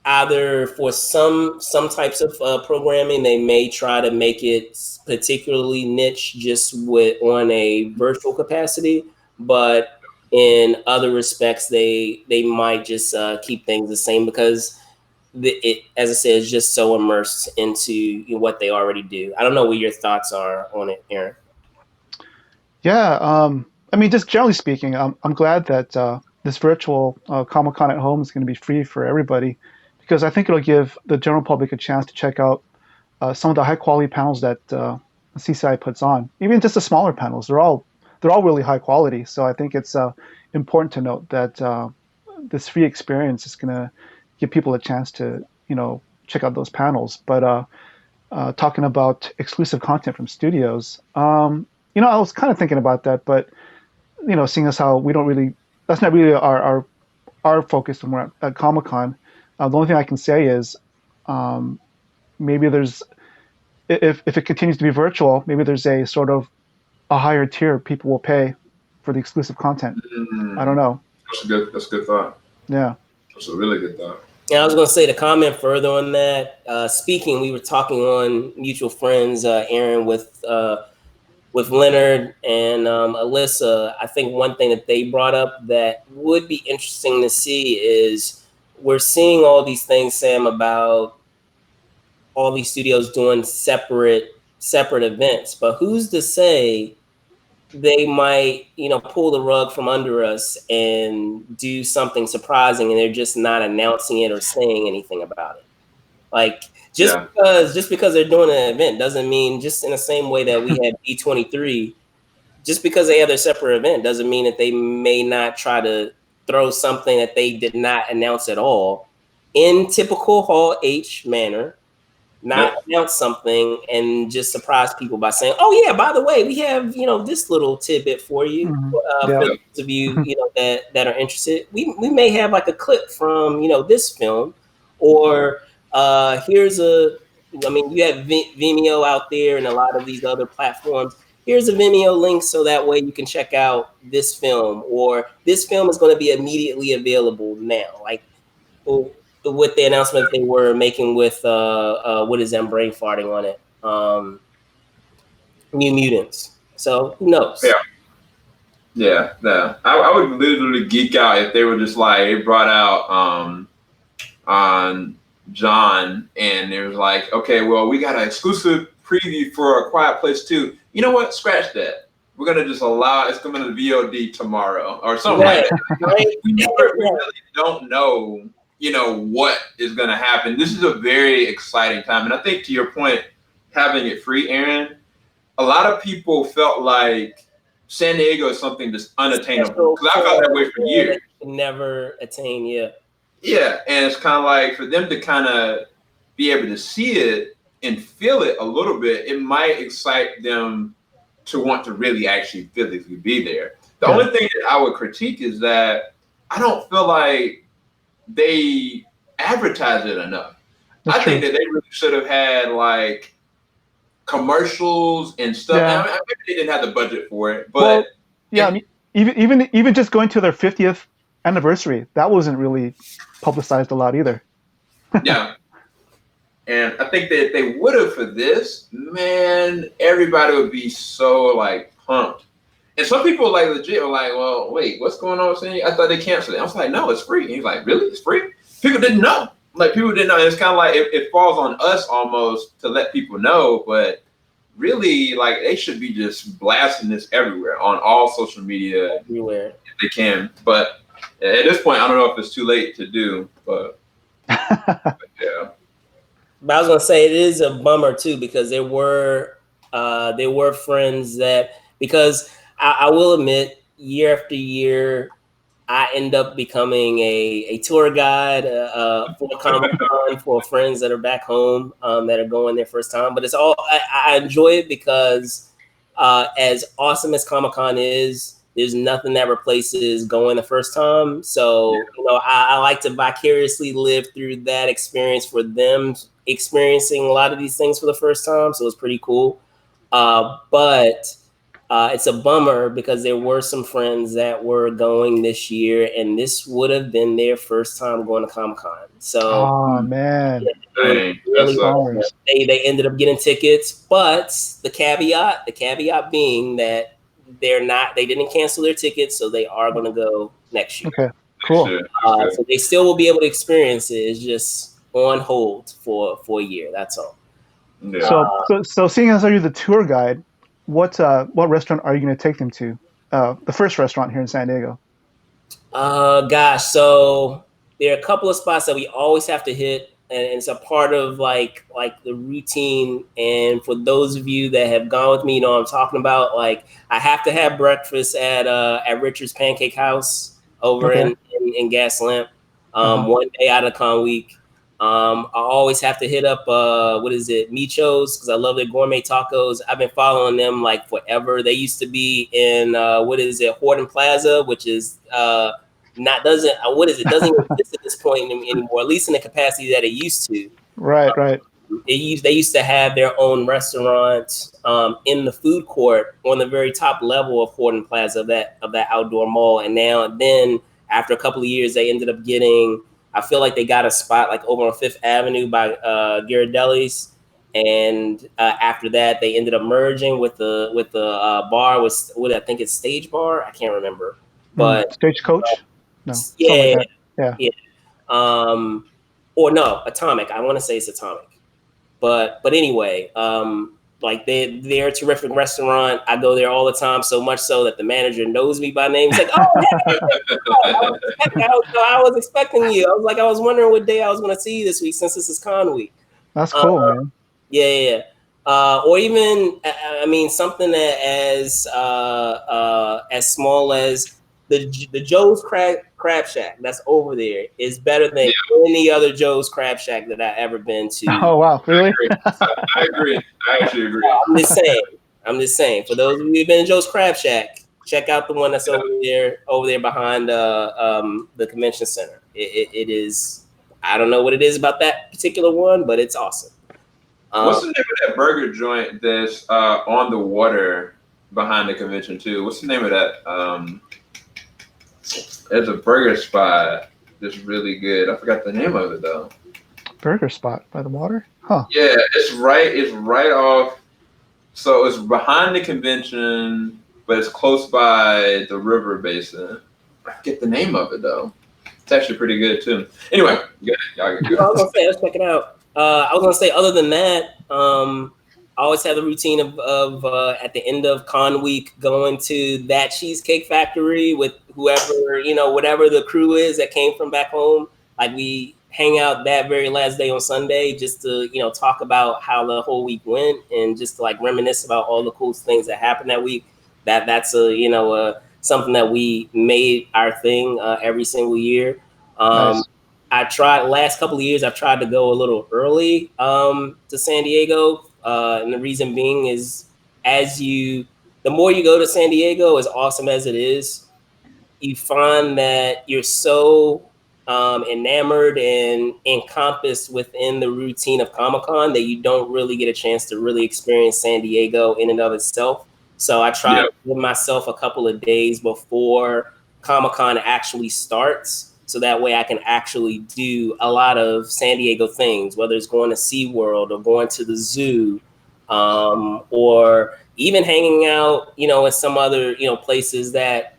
either for some types of programming, they may try to make it particularly niche just on a virtual capacity, but in other respects, they might just keep things the same, because it, as I said, is just so immersed into what they already do. I don't know what your thoughts are on it, Aaron. Yeah, I mean, just generally speaking, I'm glad that this virtual Comic-Con at home is going to be free for everybody, because I think it'll give the general public a chance to check out some of the high quality panels that CCI puts on. Even just the smaller panels, they're all really high quality. So I think it's important to note that this free experience is going to give people a chance to check out those panels. But talking about exclusive content from studios, I was kind of thinking about that, but seeing as how we don't really, that's not really our focus when we're at Comic-Con. The only thing I can say is maybe there's, if it continues to be virtual, maybe there's a sort of a higher tier people will pay for the exclusive content. I don't know. That's a good thought. Yeah. That's a really good thought. And I was going to say, to comment further on that, speaking, we were talking on mutual friends, Aaron, with Leonard and Alyssa. I think one thing that they brought up that would be interesting to see is we're seeing all these things, Sam, about all these studios doing separate events, but who's to say they might, pull the rug from under us and do something surprising, and they're just not announcing it or saying anything about it. Like, just because they're doing an event doesn't mean, just in the same way that we had B23, just because they have their separate event doesn't mean that they may not try to throw something that they did not announce at all in typical Hall H manner. Not announce something and just surprise people by saying, "Oh yeah, by the way, we have this little tidbit for you." For those of you that are interested, we may have like a clip from this film, or here's you have Vimeo out there and a lot of these other platforms. Here's a Vimeo link so that way you can check out this film, or this film is going to be immediately available now. Like, with the announcement they were making with what is them brain farting on it, New Mutants. So who knows? Yeah. I would literally geek out if they were just like, they brought out on John and it was like, okay, well, we got an exclusive preview for A Quiet Place 2. You know what? Scratch that. We're gonna just allow it's coming to VOD tomorrow or something like that. Right? We really don't know. What is going to happen. This is a very exciting time. And I think, to your point, having it free, Aaron, a lot of people felt like San Diego is something that's unattainable. Because I felt that way for years. Never attain, Yeah, and it's kind of like for them to kind of be able to see it and feel it a little bit, it might excite them to want to really actually physically be there. The only thing that I would critique is that I don't feel like they advertise it enough. I think that they really should have had like commercials and stuff. Yeah. Maybe they didn't have the budget for it, but even just going to their 50th anniversary, that wasn't really publicized a lot either. Yeah. And I think that if they would have for this, man, everybody would be so like pumped. And some people like legit were like, well, wait, what's going on with San Diego? I thought they canceled it. I was like, no, it's free. And he's like, really? It's free? People didn't know. Like, people didn't know. And it's kind of like it falls on us almost to let people know. But really, like, they should be just blasting this everywhere on all social media. Everywhere. If they can. But at this point, I don't know if it's too late to do. But yeah. But I was going to say, it is a bummer, too, because there were friends that, because I will admit, year after year, I end up becoming a tour guide for Comic-Con for friends that are back home that are going their first time. But it's all I enjoy it because as awesome as Comic-Con is, there's nothing that replaces going the first time. So I like to vicariously live through that experience for them experiencing a lot of these things for the first time. So it's pretty cool. But it's a bummer because there were some friends that were going this year, and this would have been their first time going to Comic-Con. So, oh man, really they ended up getting tickets, but the caveat being that they didn't cancel their tickets, so they are going to go next year. Okay, cool. So they still will be able to experience it. It's just on hold for a year. That's all. Yeah. So seeing as you're the tour guide, what restaurant are you going to take them to? The first restaurant here in San Diego. Gosh, so there are a couple of spots that we always have to hit, and it's a part of like the routine. And for those of you that have gone with me, you know what I'm talking about. Like, I have to have breakfast at Richard's Pancake House over Okay. in Gaslamp. Uh-huh. One day out of con week. I always have to hit up what is it, Micho's, because I love their gourmet tacos. I've been following them like forever. They used to be in what is it, Horton Plaza, which is not doesn't what is it doesn't even exist at this point anymore, at least in the capacity that it used to. Right, right. They used to have their own restaurant in the food court on the very top level of Horton Plaza of that outdoor mall. And then after a couple of years, they ended up getting. I feel like they got a spot like over on Fifth Avenue by Ghirardelli's, and after that, they ended up merging with the bar with what I think it's Stage Bar. I can't remember, but Stagecoach? No, something like yeah, that. Yeah. yeah. Or no, Atomic. I want to say it's Atomic. But anyway, like they're a terrific restaurant. I go there all the time, so much so that the manager knows me by name. He's like, "Oh, hey, I was expecting you." I was like, I was wondering what day I was going to see you this week, since this is con week. That's cool, man. Yeah. Or even, I mean, something that as small as the Joe's Crab Shack that's over there is better than any other Joe's Crab Shack that I've ever been to. Oh, wow. Really? I agree. I actually agree. I'm just saying. For those of you who've been to Joe's Crab Shack, check out the one that's over there behind the convention center. It is. I don't know what it is about that particular one, but it's awesome. What's the name of that burger joint that's on the water behind the convention too? What's the name of that? There's a burger spot that's really good. I forgot the name of it though. Burger spot by the water? Huh. Yeah, it's right off. So it's behind the convention, but it's close by the river basin. I forget the name of it though. It's actually pretty good too. Anyway, y'all get good. I was gonna say, let's check it out. I was gonna say, other than that, I always have the routine of at the end of con week going to that Cheesecake Factory with whoever, whatever the crew is that came from back home. Like, we hang out that very last day on Sunday just to talk about how the whole week went, and just to like reminisce about all the cool things that happened that week. That's something that we made our thing every single year. Nice. I tried last couple of years. I've tried to go a little early to San Diego, and the reason being is the more you go to San Diego, as awesome as it is, you find that you're so enamored and encompassed within the routine of Comic-Con that you don't really get a chance to really experience San Diego in and of itself. So I try to give myself a couple of days before Comic-Con actually starts, so that way I can actually do a lot of San Diego things, whether it's going to SeaWorld or going to the zoo, or even hanging out, at some other, places that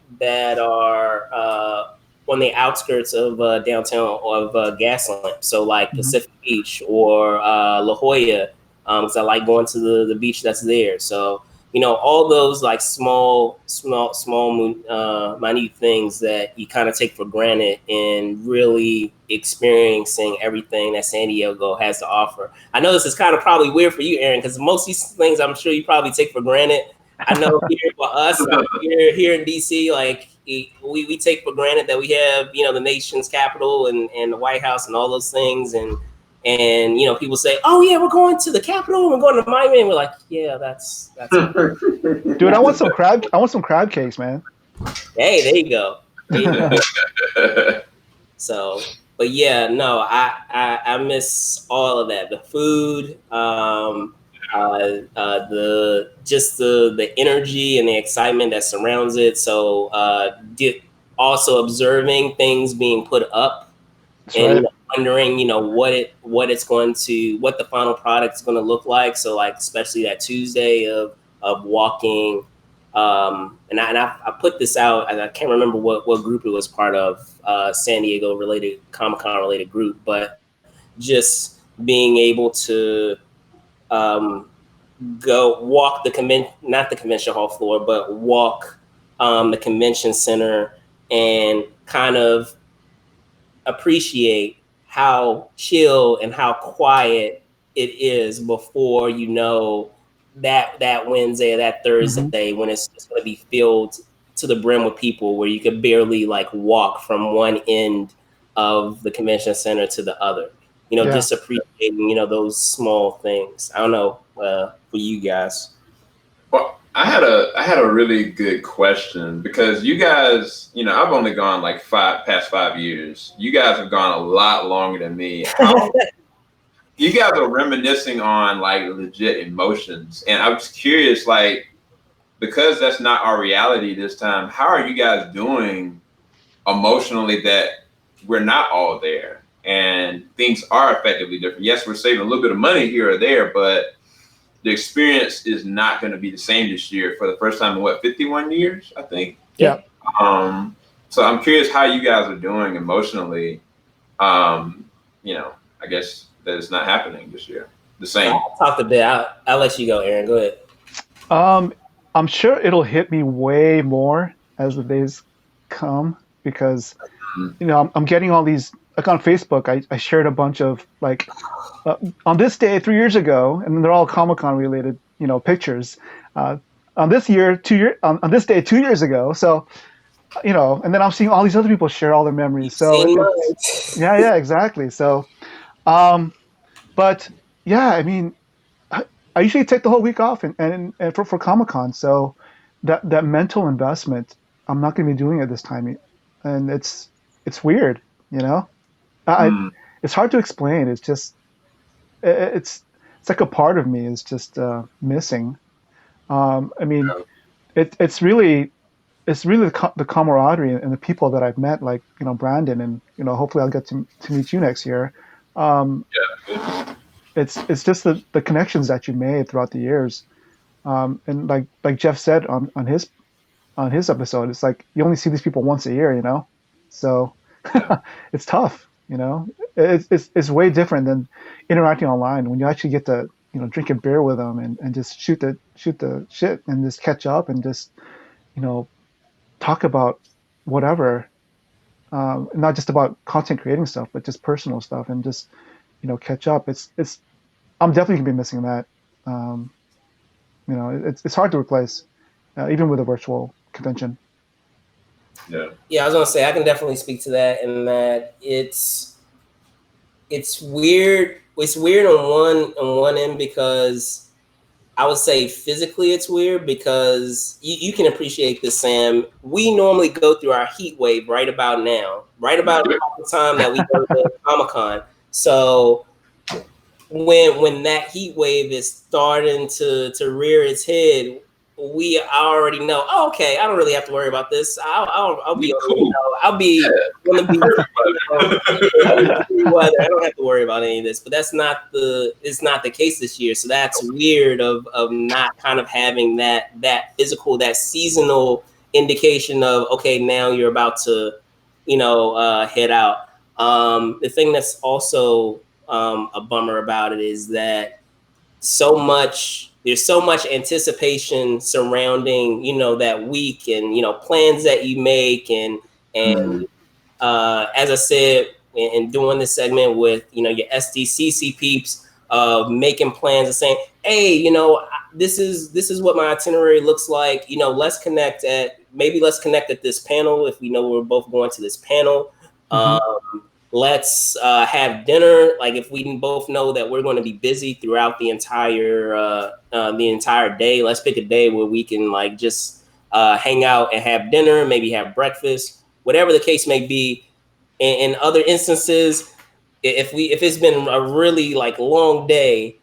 are on the outskirts of downtown of Gaslamp. So like Pacific Beach or La Jolla, because I like going to the beach that's there. So all those like small, minute things that you kind of take for granted in really experiencing everything that San Diego has to offer. I know this is kind of probably weird for you, Aaron, because most of these things I'm sure you probably take for granted. I know here for us, here in DC, like we take for granted that we have, the nation's capital and the White House and all those things. And people say, "Oh yeah, we're going to the Capitol. We're going to Miami." And we're like, "Yeah, that's." Dude, I want some crab cakes, man. Hey, there you go. So, but yeah, no, I miss all of that. The food, the energy and the excitement that surrounds it. So, also observing things being put up. That's and right. Wondering, what the final product is going to look like. So like, especially that Tuesday of walking, and I put this out, and I can't remember what group it was part of, San Diego related, Comic-Con related group, but just being able to go walk not the convention hall floor, but walk the convention center and kind of appreciate how chill and how quiet it is before that Wednesday or that Thursday when it's just going to be filled to the brim with people, where you could barely like walk from one end of the convention center to the other. Just appreciating those small things. I don't know for you guys. Well, I had a really good question, because you guys, I've only gone like past 5 years. You guys have gone a lot longer than me. How you guys are reminiscing on like legit emotions, and I'm just curious, like, because that's not our reality this time, how are you guys doing emotionally that we're not all there and things are effectively different? Yes, we're saving a little bit of money here or there, but the experience is not going to be the same this year for the first time in 51 years, I think. Yeah. So I'm curious how you guys are doing emotionally. I guess that it's not happening this year the same. I'll talk a bit. I'll let you go, Aaron. Go ahead. I'm sure it'll hit me way more as the days come, because I'm getting all these, like on Facebook. I shared a bunch of like on this day 3 years ago, and they're all Comic-Con related pictures. On this day 2 years ago. So and then I'm seeing all these other people share all their memories. So yeah, exactly. So but yeah, I mean, I usually take the whole week off and for Comic-Con. So that mental investment, I'm not going to be doing it this time, and it's weird. It's hard to explain. It's just it's like a part of me is just missing. I mean, it's really the camaraderie and the people that I've met, like Brandon, and hopefully I'll get to meet you next year. It's just the connections that you made throughout the years, and like Jeff said on his episode, it's like you only see these people once a year, so it's tough. It's way different than interacting online when you actually get to drink a beer with them and just shoot the shit and just catch up and just talk about whatever, not just about content creating stuff, but just personal stuff, and just catch up. I'm definitely gonna be missing that. It's hard to replace, even with a virtual convention. Yeah, I was gonna say I can definitely speak to that, and that it's weird. It's weird on one end, because I would say physically it's weird, because you can appreciate this, Sam. We normally go through our heat wave right about now, right about the time that we go to Comic-Con. So when that heat wave is starting to rear its head, we already know. Oh, okay, I don't really have to worry about this. I'll be cool. I'll be gonna be weather. I don't have to worry about any of this. But it's not the case this year. So that's weird of not kind of having that physical, that seasonal indication of, okay, now you're about to head out. The thing that's also a bummer about it is that there's so much anticipation surrounding that week, and plans that you make, and as I said in doing this segment with your Sdcc peeps, making plans and saying, hey, this is what my itinerary looks like. Let's connect at this panel if we know we're both going to this panel. Let's have dinner. Like, if we both know that we're going to be busy throughout the entire day, let's pick a day where we can like just hang out and have dinner, maybe have breakfast, whatever the case may be. In other instances, if it's been a really like long day,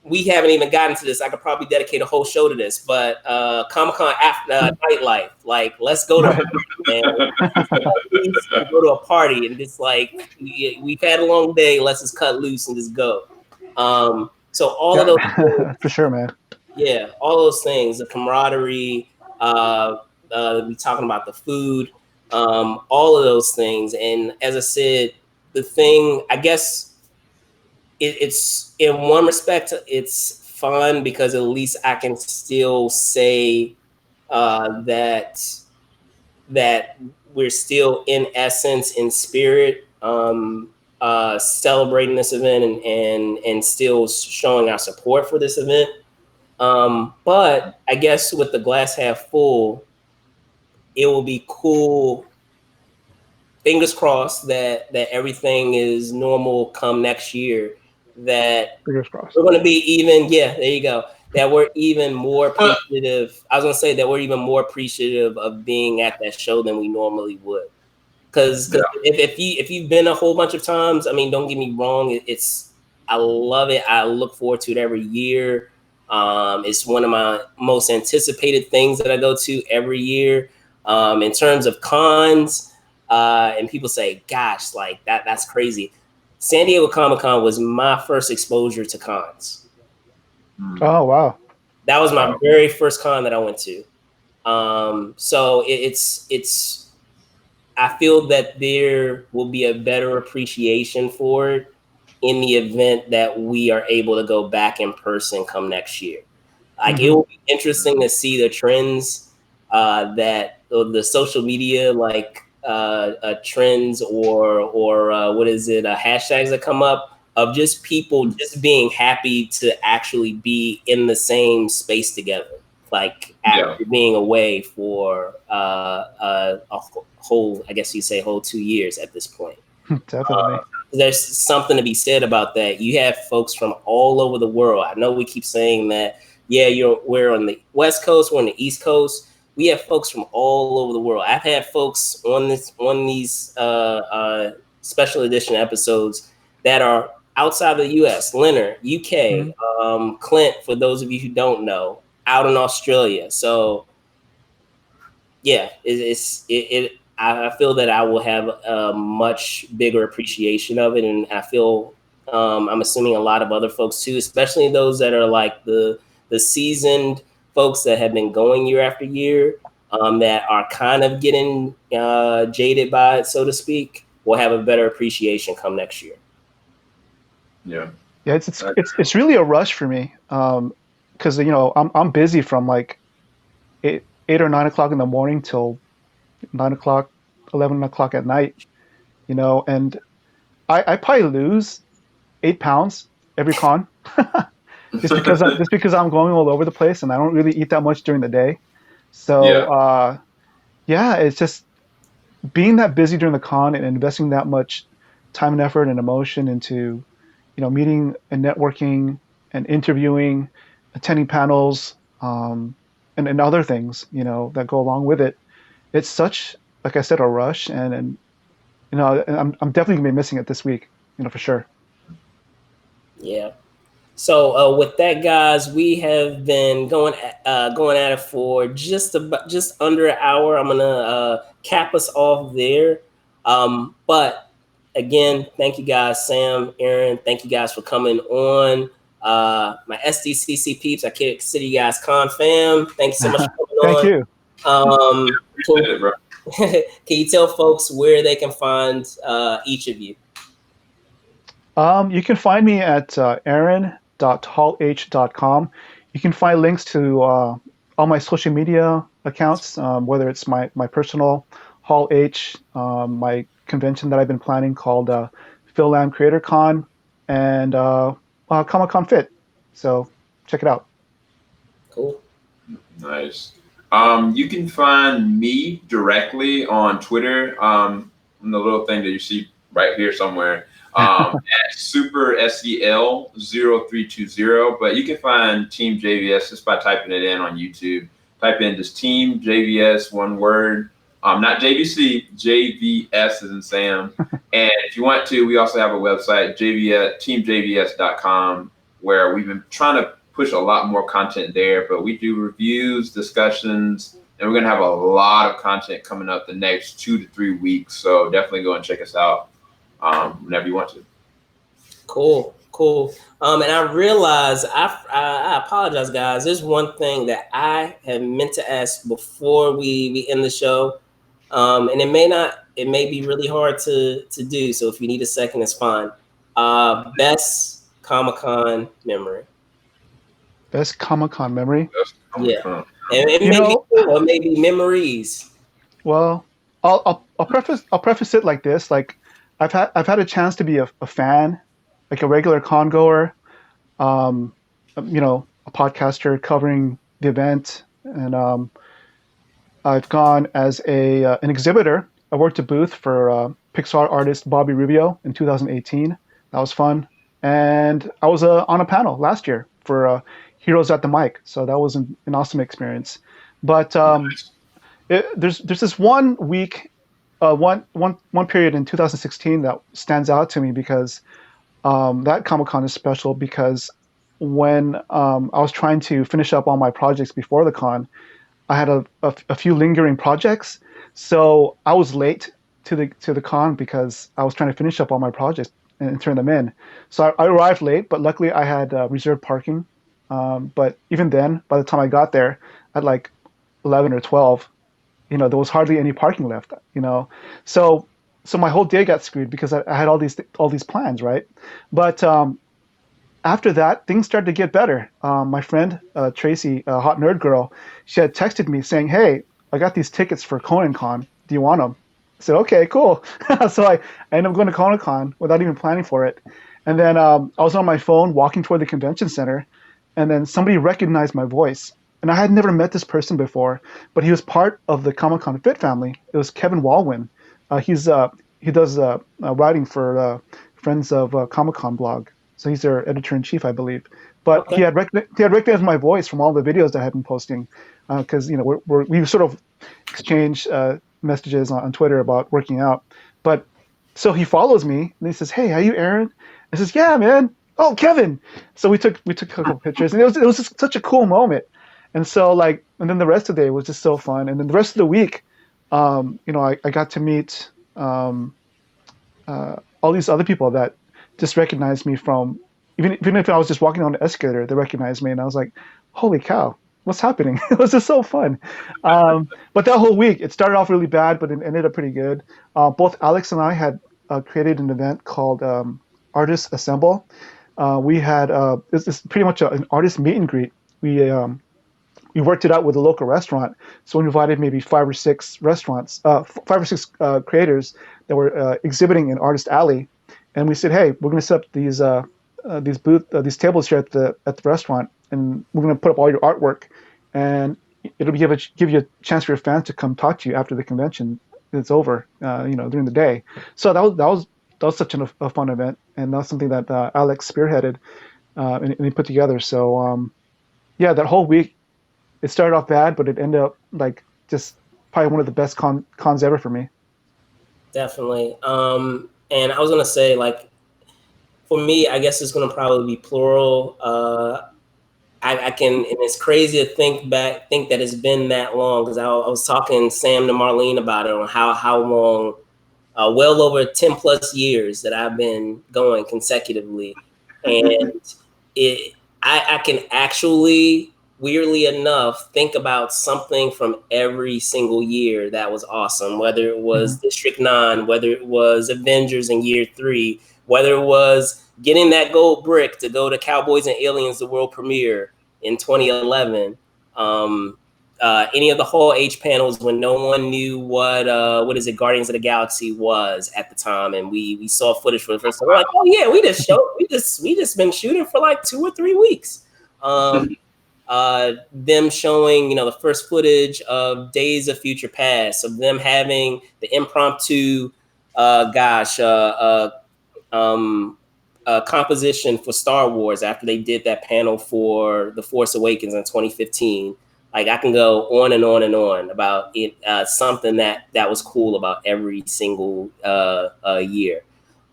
we haven't even gotten to this. I could probably dedicate a whole show to this, but Comic-Con after nightlife, like, let's go to go to a party and just like we've had a long day. Let's just cut loose and just go. So all of those things, for sure, man. Yeah, all those things, the camaraderie. We talking about the food, all of those things, and as I said, the thing, I guess. It's in one respect, it's fun because at least I can still say that we're still in essence, in spirit, celebrating this event and still showing our support for this event. But I guess with the glass half full, it will be cool. Fingers crossed that everything is normal come next year. That Fingers crossed. we're going to be even. Yeah, there you go. That we're even more appreciative. I was going to say that we're even more appreciative of being at that show than we normally would. Because if you've been a whole bunch of times, I mean, don't get me wrong, it's I love it. I look forward to it every year. It's one of my most anticipated things that I go to every year. In terms of cons, and people say, "Gosh, like that's crazy." San Diego Comic-Con was my first exposure to cons. Oh wow! That was my very first con that I went to. So it's. I feel that there will be a better appreciation for it in the event that we are able to go back in person come next year. Like it will be interesting to see the trends that the social media trends or what is it hashtags that come up of just people just being happy to actually be in the same space together, like after being away for a whole, I guess you say, whole 2 years at this point. Definitely. There's something to be said about that. You have folks from all over the world. I know we keep saying that, yeah, we're on the West Coast, we're on the East Coast. We have folks from all over the world. I've had folks on these special edition episodes that are outside of the U.S. Leonard, UK, Clint, for those of you who don't know, out in Australia. So yeah, I feel that I will have a much bigger appreciation of it, and I feel I'm assuming a lot of other folks too, especially those that are like the seasoned folks that have been going year after year, that are kind of getting jaded by it, so to speak, will have a better appreciation come next year. Yeah. Yeah, it's really a rush for me, because I'm busy from like 8 or 9 o'clock in the morning till 9 o'clock, 11 o'clock at night, and I probably lose 8 pounds every con, just because I'm going all over the place and I don't really eat that much during the day. So yeah, it's just being that busy during the con and investing that much time and effort and emotion into, meeting and networking and interviewing, attending panels, and other things, that go along with it. It's such, like I said, a rush, and I'm definitely gonna be missing it this week, for sure. Yeah. So with that, guys, we have been going at it for just under an hour. I'm gonna cap us off there. But again, thank you guys, Sam, Aaron. Thank you guys for coming on. My Sdcc peeps, I consider you guys con fam. Thank you so much for coming Thank on. you. Can you tell folks where they can find each of you? You can find me at aaron.hallh.com. You can find links to all my social media accounts, whether it's my personal Hall H, my convention that I've been planning called Phil Lamb Creator Con, and Comic Con Fit. So check it out. Cool. Nice. You can find me directly on Twitter, the little thing that you see right here somewhere, at Super SEL 0320. But you can find Team JVS just by typing it in on YouTube. Type in just Team JVS, one word. Not JVC, JVS as in Sam. And if you want to, we also have a website, teamjvs.com, where we've been trying to push a lot more content there, but we do reviews, discussions, and we're going to have a lot of content coming up the next 2 to 3 weeks. So definitely go and check us out whenever you want to. Cool. And I realize, I apologize, guys. There's one thing that I had meant to ask before we end the show. And it may be really hard to do. So if you need a second, it's fine. Best Comic-Con memory. Best Comic-Con memory? Yeah. And maybe memories. Well, I'll preface it like this. Like, I've had a chance to be a fan, like a regular con goer, um, a podcaster covering the event, and I've gone as a an exhibitor. I worked a booth for Pixar artist Bobby Rubio in 2018. That was fun, and I was on a panel last year for Heroes at the Mic, so that was an awesome experience. But there's this one week, one period in 2016 that stands out to me because that Comic Con is special because when I was trying to finish up all my projects before the con, I had a few lingering projects, so I was late to the con because I was trying to finish up all my projects and turn them in. So I arrived late, but luckily I had reserved parking. But even then, by the time I got there at like 11 or 12, there was hardly any parking left. So my whole day got screwed because I had all these plans, right? But after that, things started to get better. My friend Tracy, hot nerd girl, she had texted me saying, "Hey, I got these tickets for Conan Con. Do you want them?" I said, "Okay, cool." So I ended up going to Conan Con without even planning for it. And then I was on my phone walking toward the convention center, and then somebody recognized my voice. And I had never met this person before, but he was part of the Comic Con Fit family. It was Kevin Walwyn. He does writing for Friends of Comic Con blog. So he's their editor in chief, I believe. But Okay. he had recognized my voice from all the videos I had been posting, because we sort of exchange messages on Twitter about working out. But so he follows me and he says, "Hey, are you Aaron?" I says, "Yeah, man. Oh, Kevin." So we took a couple pictures, and it was just such a cool moment. And so and then the rest of the day was just so fun. And then the rest of the week, I got to meet all these other people that just recognized me from, even if I was just walking on the escalator, they recognized me, and I was like, "Holy cow, what's happening?" It was just so fun. But that whole week, it started off really bad, but it ended up pretty good. Both Alex and I had created an event called Artists Assemble. We had it's pretty much an artist meet and greet. We worked it out with a local restaurant. So we invited maybe five or six creators that were exhibiting in Artist Alley, and we said, "Hey, we're going to set up these tables here at the restaurant, and we're going to put up all your artwork, and it'll give you a chance for your fans to come talk to you after the convention is over, during the day." So that was such a fun event, and that's something that Alex spearheaded and he put together. So yeah, that whole week it started off bad, but it ended up like just probably one of the best cons ever for me. Definitely. And I was gonna say, like, for me, I guess it's gonna probably be plural. I can, and it's crazy to think that it's been that long, because I was talking Sam to Marlene about it, on how long, well over 10 plus years that I've been going consecutively, and I can actually, weirdly enough, think about something from every single year that was awesome, whether it was Mm-hmm. District 9, whether it was Avengers in year 3, whether it was getting that gold brick to go to Cowboys and Aliens, the world premiere in 2011. Any of the Hall H panels when no one knew what is it, Guardians of the Galaxy was at the time, and we saw footage for the first time. We're like, oh yeah, we just been shooting for like 2 or 3 weeks. Them showing, the first footage of Days of Future Past, of them having the impromptu, composition for Star Wars after they did that panel for The Force Awakens in 2015. Like, I can go on and on and on about it. Something that was cool about every single year.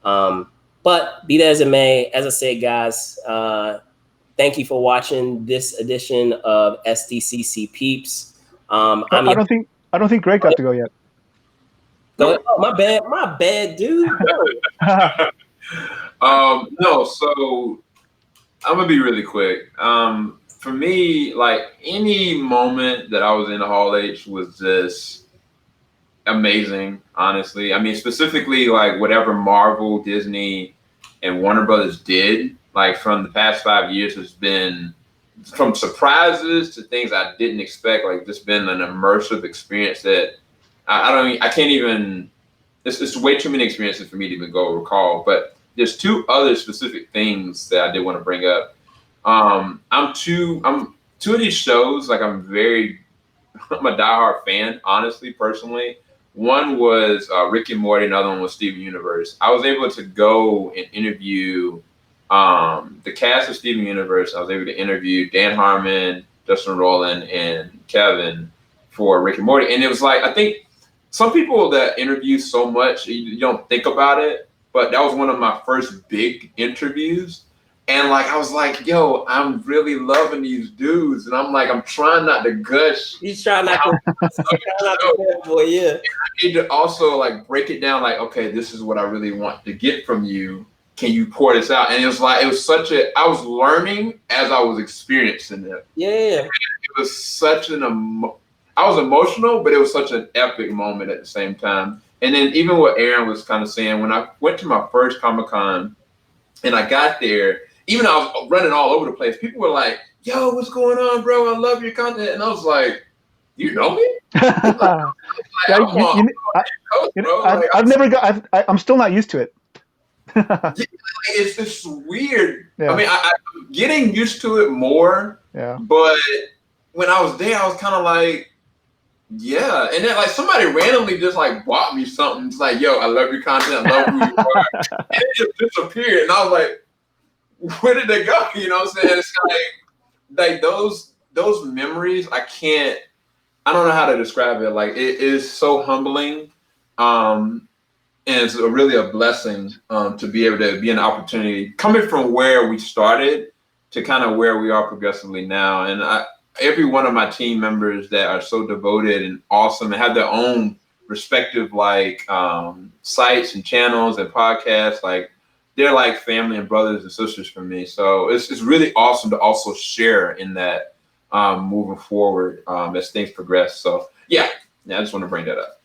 But be that as it may, as I said, guys, thank you for watching this edition of Sdcc Peeps. Oh, I'm your. I don't think Greg got to go yet. Go ahead. Oh, my bad, dude. Whoa. No, so I'm gonna be really quick. For me, like any moment that I was in Hall H was just amazing, honestly. I mean, specifically like whatever Marvel, Disney, and Warner Brothers did, like from the past 5 years, has been from surprises to things I didn't expect, like just been an immersive experience that I can't even. It's way too many experiences for me to even go recall. But there's two other specific things that I did want to bring up. I'm two of these shows. Like I'm a diehard fan, honestly, personally. One was Rick and Morty, another one was Steven Universe. I was able to go and interview the cast of Steven Universe. I was able to interview Dan Harmon, Justin Roiland, and Kevin for Rick and Morty. And it was like, I think some people that interview so much, you don't think about it, but that was one of my first big interviews. And like I was like, yo, I'm really loving these dudes, and I'm trying not to gush. He's trying not to boy, yeah. And I need to also like break it down, like, okay, this is what I really want to get from you. Can you pour this out? And it was I was learning as I was experiencing it. Yeah. It was such I was emotional, but it was such an epic moment at the same time. And then even what Aaron was kind of saying, when I went to my first Comic-Con and I got there, even though I was running all over the place, people were like, yo, what's going on, bro? I love your content. And I was like, you know me? I'm still not used to it. It's just weird. Yeah. I mean, I'm getting used to it more. Yeah. But when I was there, I was kind of like, yeah. And then like somebody randomly just like bought me something. It's like, yo, I love your content. I love who you are. And it just disappeared. And I was like, where did they go? You know what I'm saying? It's like those memories, I don't know how to describe it. Like it is so humbling. And it's really a blessing to be able to be an opportunity coming from where we started to kind of where we are progressively now. And every one of my team members that are so devoted and awesome and have their own respective like sites and channels and podcasts, like they're like family and brothers and sisters for me. So it's really awesome to also share in that moving forward as things progress. So yeah, I just want to bring that up.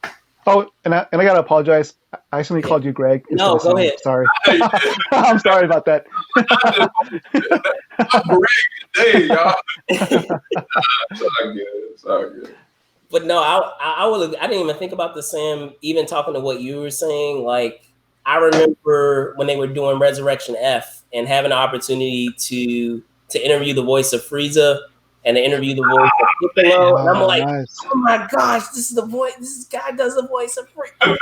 Oh, and I gotta apologize. I accidentally called you Greg. No, go ahead. Sorry. I'm sorry about that. I'm Greg today, y'all. It's all good. But no, I didn't even think about the Sam. Even talking to what you were saying, like I remember when they were doing Resurrection F and having the opportunity to interview the voice of Frieza and to interview the voice of Piccolo. And I'm like, nice. Oh my gosh, this is the voice. This guy does the voice of Frieza.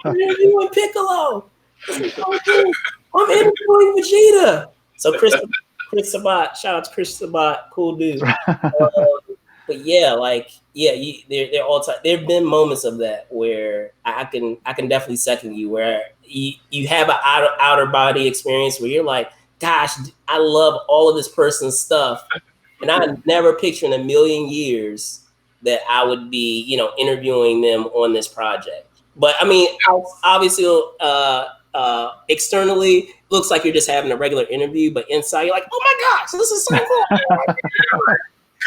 I'm interviewing Piccolo. This is so cool. I'm interviewing Vegeta. So Chris Sabat, shout out to Chris Sabat, cool dude. But yeah, like they're all time. There have been moments of that where I can definitely second you, where you have an outer body experience where you're like, gosh, I love all of this person's stuff, and I never pictured in a million years that I would be, interviewing them on this project. But I mean, obviously, externally, looks like you're just having a regular interview, but inside, you're like, oh my gosh, this is so cool.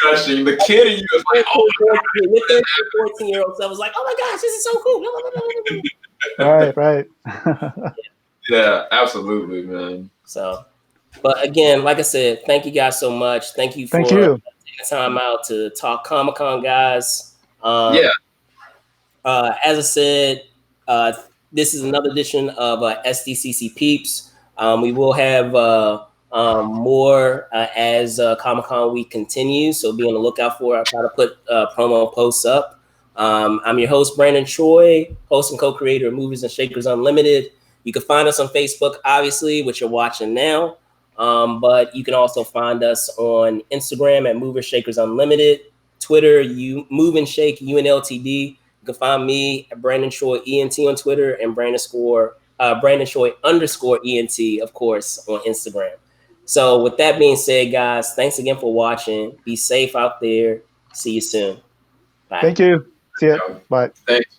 Gushing. The kid in you is like, oh my God. With their 14-year-old self was like, oh my gosh, this is so cool. Right. Yeah, absolutely, man. So, but again, like I said, thank you guys so much. Thank you for taking the time out to talk Comic-Con, guys. As I said, this is another edition of Sdcc Peeps. We will have more as Comic-Con week continues, so be on the lookout for it. I'll try to put promo posts up. I'm your host, Brandon Troy, host and co-creator of Movers and Shakers Unlimited. You can find us on Facebook, obviously, which you're watching now, but you can also find us on Instagram at Movers Shakers Unlimited, Twitter, Move and Shake UNLTD. You can find me at Brandon Troy ENT on Twitter and Brandon Troy _ENT, of course, on Instagram. So with that being said, guys, thanks again for watching. Be safe out there. See you soon. Bye. Thank you. See ya. Bye. Thanks.